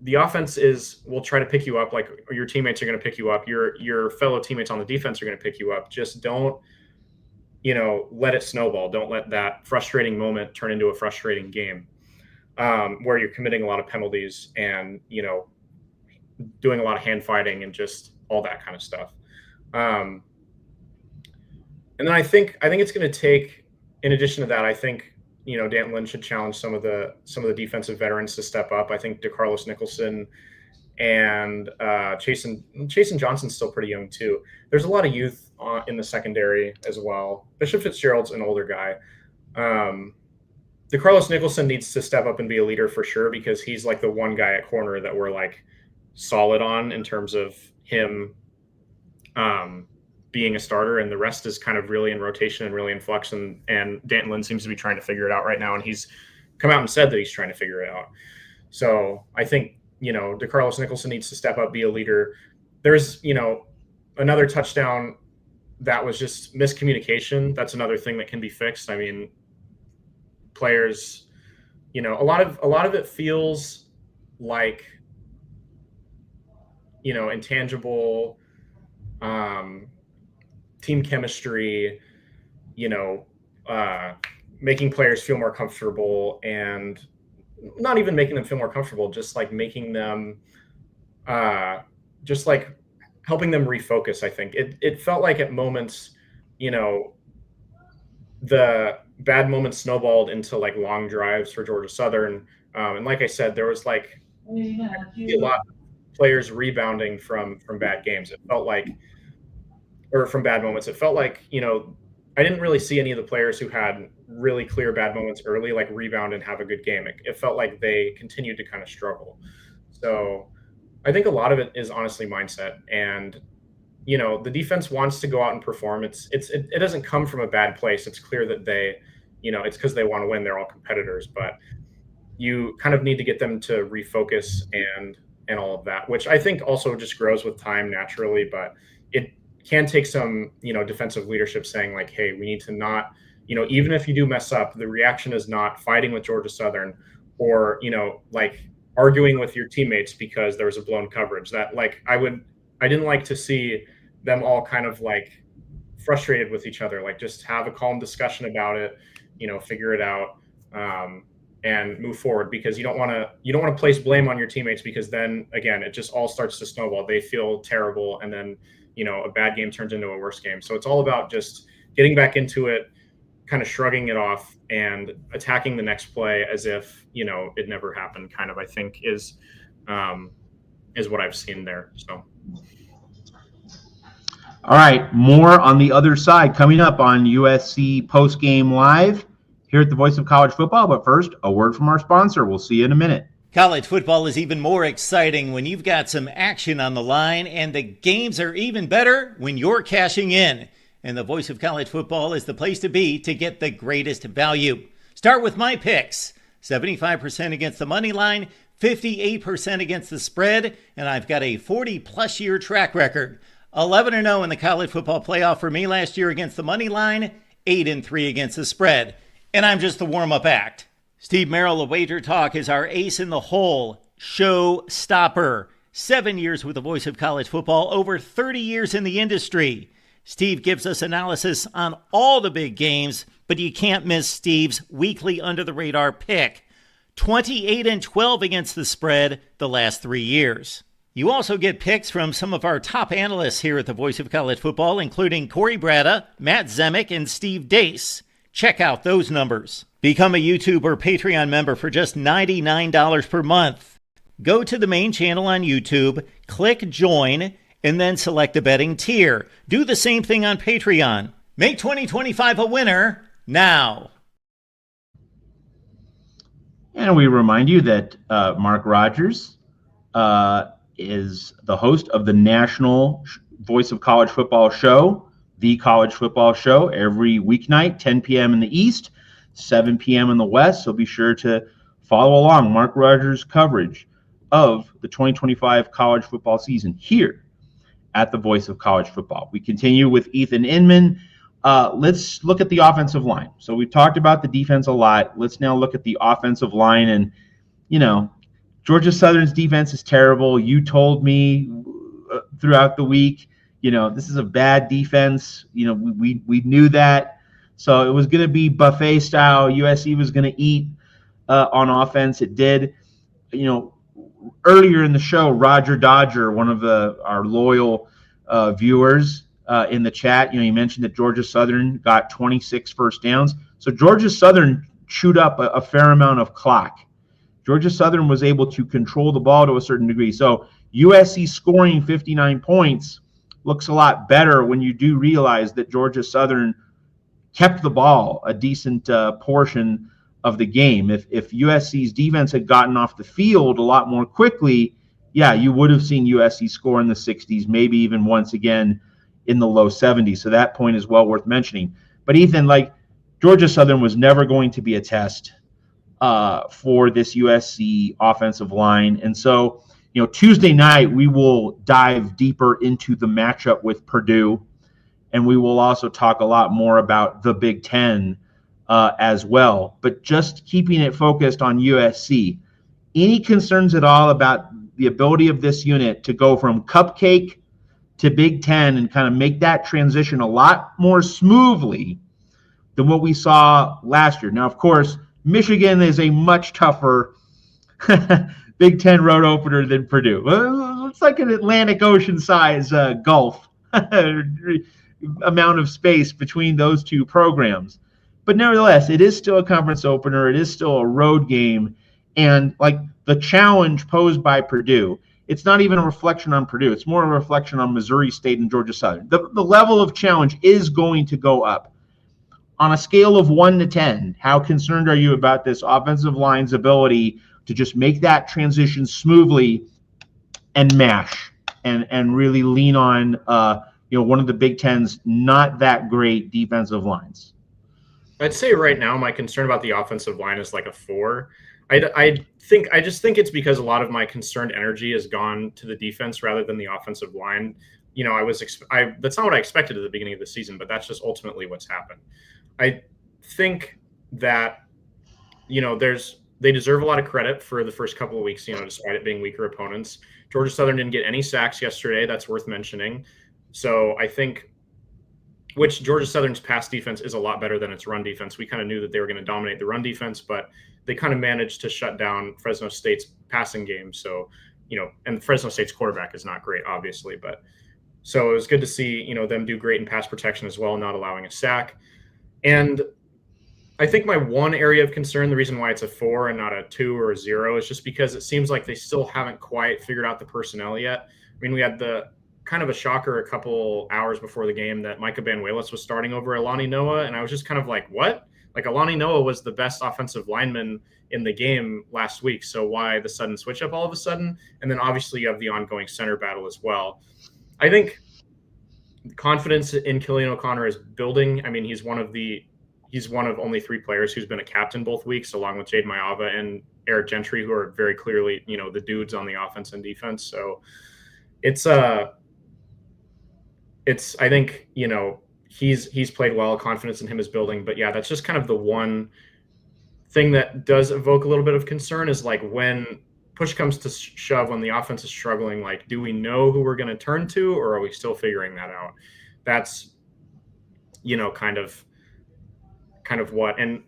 the offense will try to pick you up, like your teammates are going to pick you up. Your fellow teammates on the defense are going to pick you up. Just don't, let it snowball. Don't let that frustrating moment turn into a frustrating game where you're committing a lot of penalties and, doing a lot of hand fighting and just all that kind of stuff. And then I think it's going to take, in addition to that, I think, Dan Lynn should challenge some of the defensive veterans to step up. I think DeCarlos Nicholson and Chasen Johnson's still pretty young too. There's a lot of youth in the secondary as well. Bishop Fitzgerald's an older guy. DeCarlos Nicholson needs to step up and be a leader for sure, because he's like the one guy at corner that we're like solid on in terms of him being a starter, and the rest is kind of really in rotation and really in flux. And Danton Lynn seems to be trying to figure it out right now, and he's come out and said that he's trying to figure it out. So I think, DeCarlos Nicholson needs to step up, be a leader. There's, another touchdown that was just miscommunication. That's another thing that can be fixed. I mean, players, a lot of it feels like, intangible team chemistry, making players feel more comfortable, and not even making them feel more comfortable, just like making them, just like helping them refocus. I think it felt like at moments, the bad moments snowballed into like long drives for Georgia Southern. And like I said, there was like a lot of players rebounding from bad games. It felt like, or from bad moments. It felt like, I didn't really see any of the players who had really clear bad moments early, like rebound and have a good game. It felt like they continued to kind of struggle. So I think a lot of it is honestly mindset. And, the defense wants to go out and perform. It doesn't come from a bad place. It's clear that they, it's because they want to win. They're all competitors, but you kind of need to get them to refocus and all of that, which I think also just grows with time naturally, but it can take some, defensive leadership saying like, hey, we need to not, even if you do mess up, the reaction is not fighting with Georgia Southern or, like arguing with your teammates because there was a blown coverage. That like, I didn't like to see them all kind of like frustrated with each other. Like just have a calm discussion about it, figure it out, and move forward, because you don't want to place blame on your teammates, because then again, it just all starts to snowball. They feel terrible. And then, a bad game turns into a worse game. So it's all about just getting back into it, kind of shrugging it off and attacking the next play as if, it never happened, kind of, I think is what I've seen there. So. All right. More on the other side coming up on USC Postgame Live here at the Voice of College Football. But first, a word from our sponsor. We'll see you in a minute. College football is even more exciting when you've got some action on the line, and the games are even better when you're cashing in. And the Voice of College Football is the place to be to get the greatest value. Start with my picks. 75% against the money line, 58% against the spread, and I've got a 40-plus year track record. 11-0 in the college football playoff for me last year against the money line, 8-3 against the spread. And I'm just the warm-up act. Steve Merrill of Wager Talk is our ace in the hole, show stopper. 7 years with the Voice of College Football, over 30 years in the industry. Steve gives us analysis on all the big games, but you can't miss Steve's weekly under-the-radar pick. 28-12 against the spread the last 3 years. You also get picks from some of our top analysts here at the Voice of College Football, including Corey Bratta, Matt Zemek, and Steve Dace. Check out those numbers. Become a YouTube or Patreon member for just $99 per month. Go to the main channel on YouTube, click join, and then select the betting tier. Do the same thing on Patreon. Make 2025 a winner now. And we remind you that Mark Rogers is the host of the national Voice of College Football show, The College Football Show, every weeknight, 10 p.m. in the East, 7 p.m. in the West. So be sure to follow along Mark Rogers' coverage of the 2025 college football season here at the Voice of College Football. We continue with Ethan Inman. Let's look at the offensive line. So we've talked about the defense a lot. Let's now look at the offensive line and, Georgia Southern's defense is terrible. You told me throughout the week, this is a bad defense. We knew that. So it was going to be buffet style. USC was going to eat on offense. It did. Earlier in the show, Roger Dodger, one of our loyal viewers in the chat, he mentioned that Georgia Southern got 26 first downs. So Georgia Southern chewed up a fair amount of clock. Georgia Southern was able to control the ball to a certain degree. So USC scoring 59 points looks a lot better when you do realize that Georgia Southern kept the ball a decent portion of the game. If USC's defense had gotten off the field a lot more quickly, yeah, you would have seen USC score in the 60s, maybe even once again in the low 70s. So that point is well worth mentioning. But Ethan, Georgia Southern was never going to be a test for this USC offensive line. And so, Tuesday night, we will dive deeper into the matchup with Purdue, and we will also talk a lot more about the Big Ten as well. But just keeping it focused on USC, any concerns at all about the ability of this unit to go from cupcake to Big Ten and kind of make that transition a lot more smoothly than what we saw last year? Now, of course, Michigan is a much tougher Big Ten road opener than Purdue. It's like an Atlantic Ocean size gulf amount of space between those two programs. But nevertheless, it is still a conference opener. It is still a road game. And the challenge posed by Purdue, it's not even a reflection on Purdue. It's more a reflection on Missouri State and Georgia Southern. The level of challenge is going to go up. On a scale of 1 to 10, how concerned are you about this offensive line's ability to just make that transition smoothly and mash and really lean on one of the Big Ten's not that great defensive lines? I'd say right now my concern about the offensive line is like a 4. I just think it's because a lot of my concerned energy has gone to the defense rather than the offensive line. That's not what I expected at the beginning of the season, but that's just ultimately what's happened. I think that they deserve a lot of credit for the first couple of weeks, despite it being weaker opponents. Georgia Southern didn't get any sacks yesterday. That's worth mentioning. So I think, which Georgia Southern's pass defense is a lot better than its run defense. We kind of knew that they were going to dominate the run defense, but they kind of managed to shut down Fresno State's passing game. So, and Fresno State's quarterback is not great, obviously, but so it was good to see, them do great in pass protection as well, not allowing a sack. And I think my one area of concern, the reason why it's a 4 and not a 2 or a 0, is just because it seems like they still haven't quite figured out the personnel yet. I mean, we had the kind of a shocker a couple hours before the game that Micah Banuelos was starting over Alani Noah, and I was just kind of like, what? Alani Noah was the best offensive lineman in the game last week, so why the sudden switch up all of a sudden? And then obviously you have the ongoing center battle as well. I think confidence in Killian O'Connor is building. I mean, he's one of only 3 players who's been a captain both weeks, along with Jade Mayava and Eric Gentry, who are very clearly, the dudes on the offense and defense. So I think, he's played well, confidence in him is building, but yeah, that's just kind of the one thing that does evoke a little bit of concern is when push comes to shove, when the offense is struggling, do we know who we're going to turn to, or are we still figuring that out? That's, kind of what. And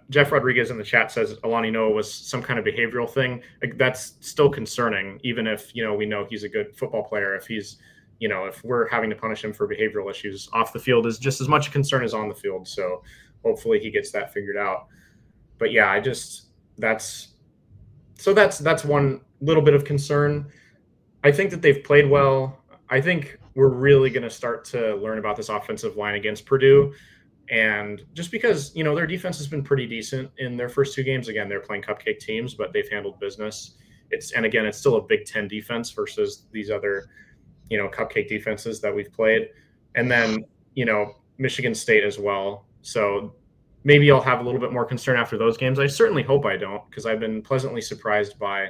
Jeff Rodriguez in the chat says Alani Noah was some kind of behavioral thing. That's still concerning, even if, we know he's a good football player. If he's, if we're having to punish him for behavioral issues off the field is just as much a concern as on the field. So hopefully he gets that figured out. But yeah, that's one little bit of concern. I think that they've played well. I think we're really going to start to learn about this offensive line against Purdue. And just because, their defense has been pretty decent in their first 2 games. Again, they're playing cupcake teams, but they've handled business. It's still a Big Ten defense versus these other, cupcake defenses that we've played. And then, Michigan State as well. So maybe I'll have a little bit more concern after those games. I certainly hope I don't, because I've been pleasantly surprised by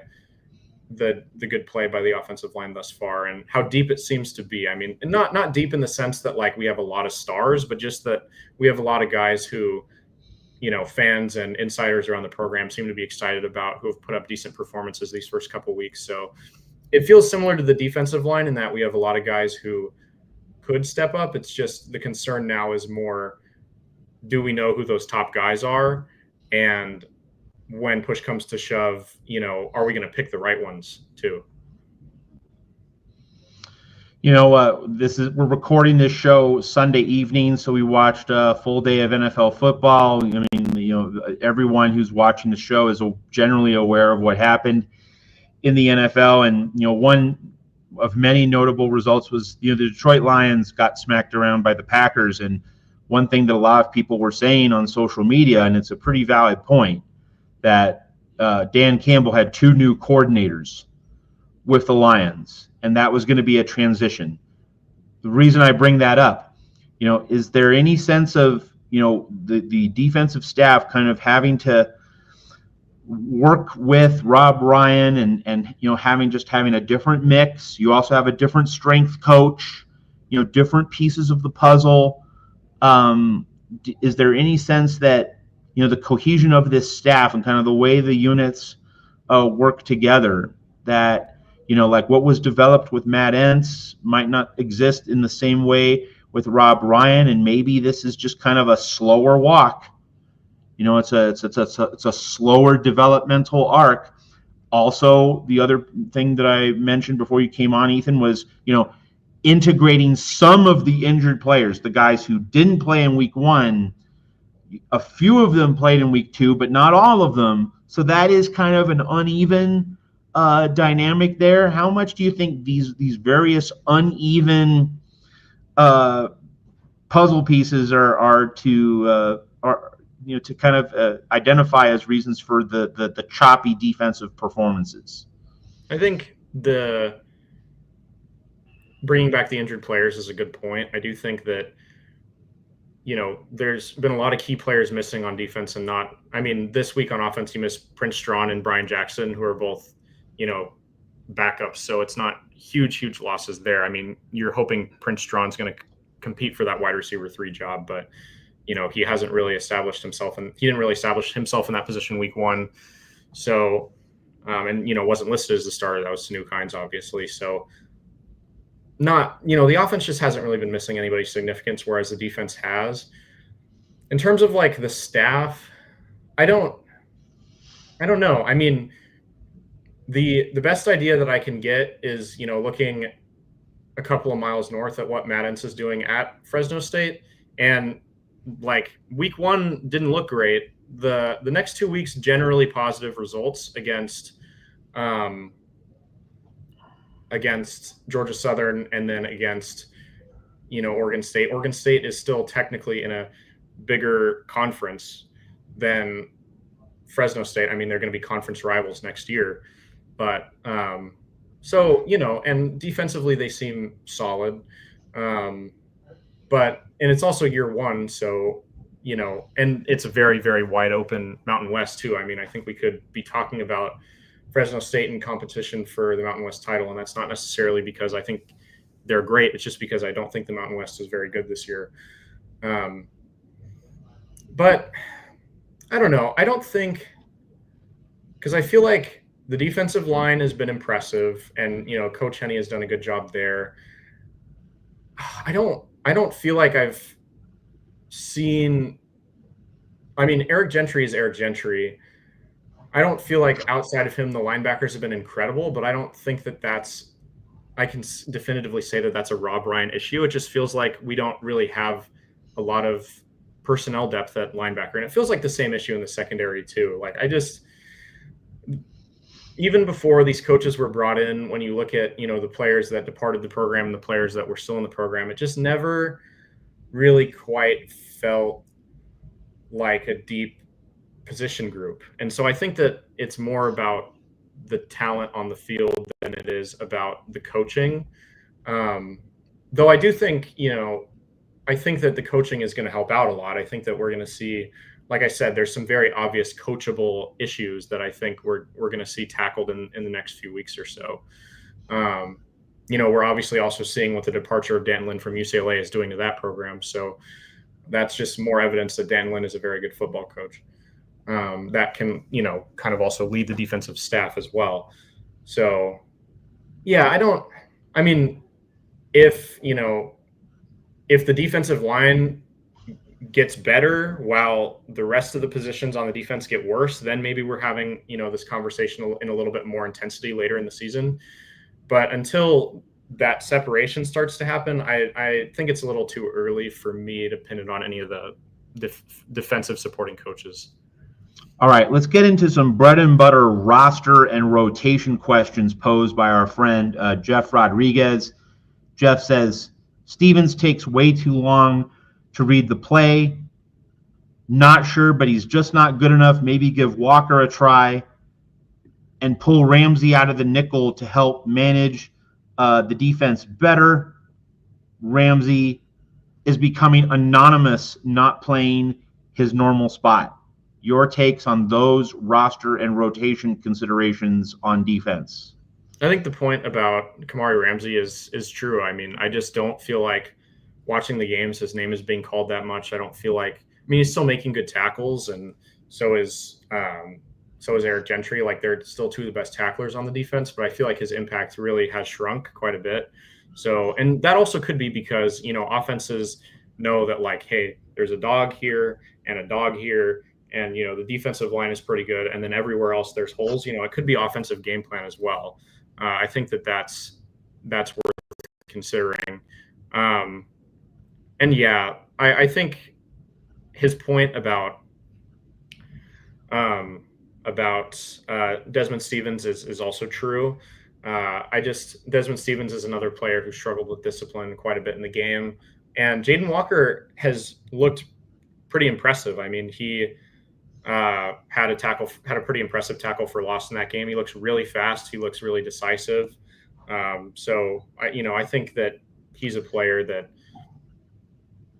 the good play by the offensive line thus far and how deep it seems to be. I mean, not deep in the sense that we have a lot of stars, but just that we have a lot of guys who, fans and insiders around the program seem to be excited about, who have put up decent performances these first couple weeks. So it feels similar to the defensive line in that we have a lot of guys who could step up. It's just the concern now is more, do we know who those top guys are? And when push comes to shove, are we going to pick the right ones too? We're recording this show Sunday evening, so we watched a full day of NFL football. I mean, everyone who's watching the show is generally aware of what happened in the NFL. And, one of many notable results was, the Detroit Lions got smacked around by the Packers. And one thing that a lot of people were saying on social media, and it's a pretty valid point, that Dan Campbell had 2 new coordinators with the Lions, and that was going to be a transition. The reason I bring that up, is there any sense of, the defensive staff kind of having to work with Rob Ryan and having a different mix? You also have a different strength coach, different pieces of the puzzle. Is there any sense that, the cohesion of this staff and kind of the way the units work together, that, like what was developed with Matt Entz might not exist in the same way with Rob Ryan, and maybe this is just kind of a slower walk. It's a slower developmental arc. Also, the other thing that I mentioned before you came on, Ethan, was integrating some of the injured players, the guys who didn't play in week 1. A few of them played in week 2, but not all of them. So that is kind of an uneven dynamic there. How much do you think these various uneven puzzle pieces are to kind of identify as reasons for the choppy defensive performances? I think the bringing back the injured players is a good point. I do think that there's been a lot of key players missing on defense, and this week on offense, you missed Prince Strawn and Brian Jackson, who are both, backups. So it's not huge losses there. I mean, you're hoping Prince Strawn's going to compete for that wide receiver 3 job, but, he hasn't really established himself, and he didn't really establish himself in that position week 1. So, wasn't listed as the starter. That was Sanu Kynes, obviously. So, the offense just hasn't really been missing anybody significant, whereas the defense has. In terms of like the staff, I don't know. I mean, the best idea that I can get is, looking a couple of miles north at what Matt Entz is doing at Fresno State. And like week 1 didn't look great. The next 2 weeks, generally positive results against Georgia Southern, and then against, Oregon State. Oregon State is still technically in a bigger conference than Fresno State. I mean, they're going to be conference rivals next year, but and defensively they seem solid. And it's also year 1. So, and it's a very, very wide open Mountain West too. I mean, I think we could be talking about Fresno State in competition for the Mountain West title, and that's not necessarily because I think they're great. It's just because I don't think the Mountain West is very good this year. But I don't know. I don't think, because I feel like the defensive line has been impressive, and Coach Henney has done a good job there. I don't feel like I've seen. I mean, Eric Gentry is Eric Gentry. I don't feel like outside of him, the linebackers have been incredible, but I don't think I can definitively say that that's a Rob Ryan issue. It just feels like we don't really have a lot of personnel depth at linebacker. And it feels like the same issue in the secondary too. Like even before these coaches were brought in, when you look at, the players that departed the program and the players that were still in the program, it just never really quite felt like a deep position group. And so I think that it's more about the talent on the field than it is about the coaching. Though I do think, I think that the coaching is going to help out a lot. I think that we're going to see, like I said, there's some very obvious coachable issues that I think we're going to see tackled in the next few weeks or so. We're obviously also seeing what the departure of Dan Lynn from UCLA is doing to that program. So that's just more evidence that Dan Lynn is a very good football coach. That can, kind of also lead the defensive staff as well. So, yeah, if the defensive line gets better while the rest of the positions on the defense get worse, then maybe we're having, this conversation in a little bit more intensity later in the season. But until that separation starts to happen, I think it's a little too early for me to pin it on any of the defensive supporting coaches. All right, let's get into some bread and butter roster and rotation questions posed by our friend Jeff Rodriguez. Jeff says, Stevens takes way too long to read the play. Not sure, but he's just not good enough. Maybe give Walker a try and pull Ramsey out of the nickel to help manage the defense better. Ramsey is becoming anonymous, not playing his normal spot. Your takes on those roster and rotation considerations on defense? I think the point about Kamari Ramsey is true. I just don't feel like watching the games, his name is being called that much. I don't feel like, he's still making good tackles, and so is Eric Gentry. Like, they're still two of the best tacklers on the defense, but I feel like his impact really has shrunk quite a bit. So, and that also could be because, offenses know that, like, hey, there's a dog here and a dog here, and, the defensive line is pretty good, and then everywhere else there's holes. It could be offensive game plan as well. I think that's worth considering. And yeah, I think his point about Desmond Stevens is also true. Desmond Stevens is another player who struggled with discipline quite a bit in the game, and Jaden Walker has looked pretty impressive. He had a pretty impressive tackle for loss in that game. He looks really fast. He looks really decisive. So I think that he's a player that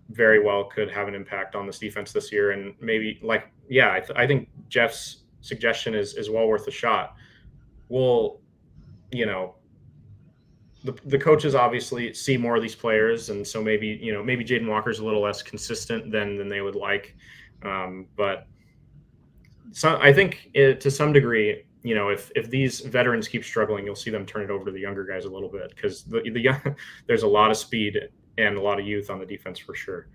very well could have an impact on this defense this year. And maybe I think Jeff's suggestion is well worth a shot. Well, the coaches obviously see more of these players, and so maybe Jaden Walker's a little less consistent than they would like. But I think to some degree, if these veterans keep struggling, you'll see them turn it over to the younger guys a little bit, because there's a lot of speed and a lot of youth on the defense for sure.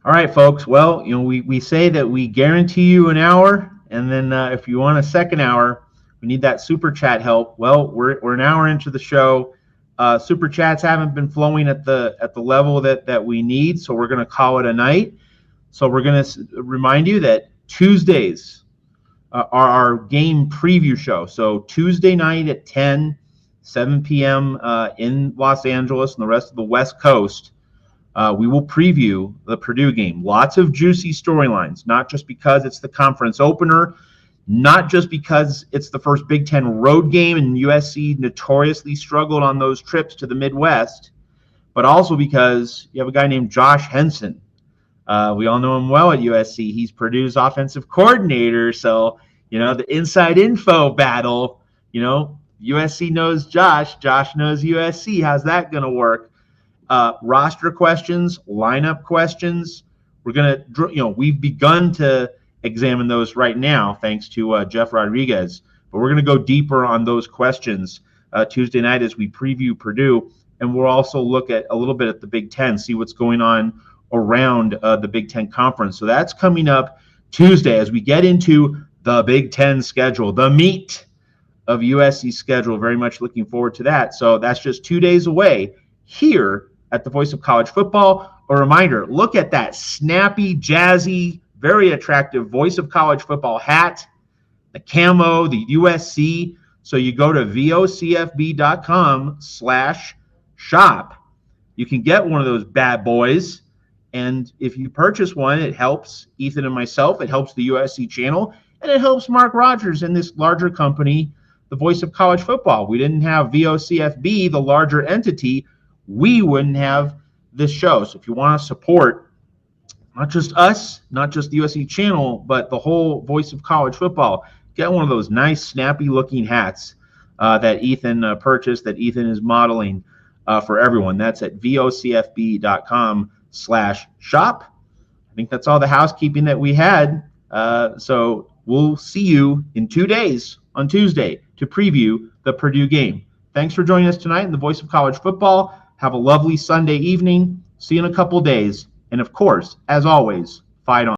All right, folks. Well, we say that we guarantee you an hour, and then if you want a second hour, we need that super chat help. Well, we're an hour into the show. Super chats haven't been flowing at the level that we need, so we're going to call it a night. So we're going to remind you that Tuesdays are our game preview show. So Tuesday night at 7 p.m. In Los Angeles and the rest of the West Coast, we will preview the Purdue game. Lots of juicy storylines, not just because it's the conference opener, not just because it's the first Big Ten road game and USC notoriously struggled on those trips to the Midwest, but also because you have a guy named Josh Henson. We all know him well at USC. He's Purdue's offensive coordinator. So, the inside info battle, USC knows Josh. Josh knows USC. How's that going to work? Roster questions, lineup questions. We're going to, we've begun to examine those right now, thanks to Jeff Rodriguez. But we're going to go deeper on those questions Tuesday night as we preview Purdue. And we'll also look at a little bit at the Big Ten, see what's going on around the Big Ten Conference. So that's coming up Tuesday as we get into the Big Ten schedule, the meat of USC's schedule. Very much looking forward to that. So that's just 2 days away here at the Voice of College Football. A reminder, look at that snappy, jazzy, very attractive Voice of College Football hat, the camo, the USC. So you go to vocfb.com/shop. You can get one of those bad boys. And if you purchase one, it helps Ethan and myself. It helps the USC channel. And it helps Mark Rogers and this larger company, the Voice of College Football. We didn't have VOCFB, the larger entity, we wouldn't have this show. So if you want to support not just us, not just the USC channel, but the whole Voice of College Football, get one of those nice, snappy-looking hats that Ethan purchased, that Ethan is modeling. for everyone. That's at vocfb.com/shop. I think that's all the housekeeping that we had. So we'll see you in 2 days on Tuesday to preview the Purdue game. Thanks for joining us tonight in the Voice of College Football. Have a lovely Sunday evening. See you in a couple days. And of course, as always, fight on.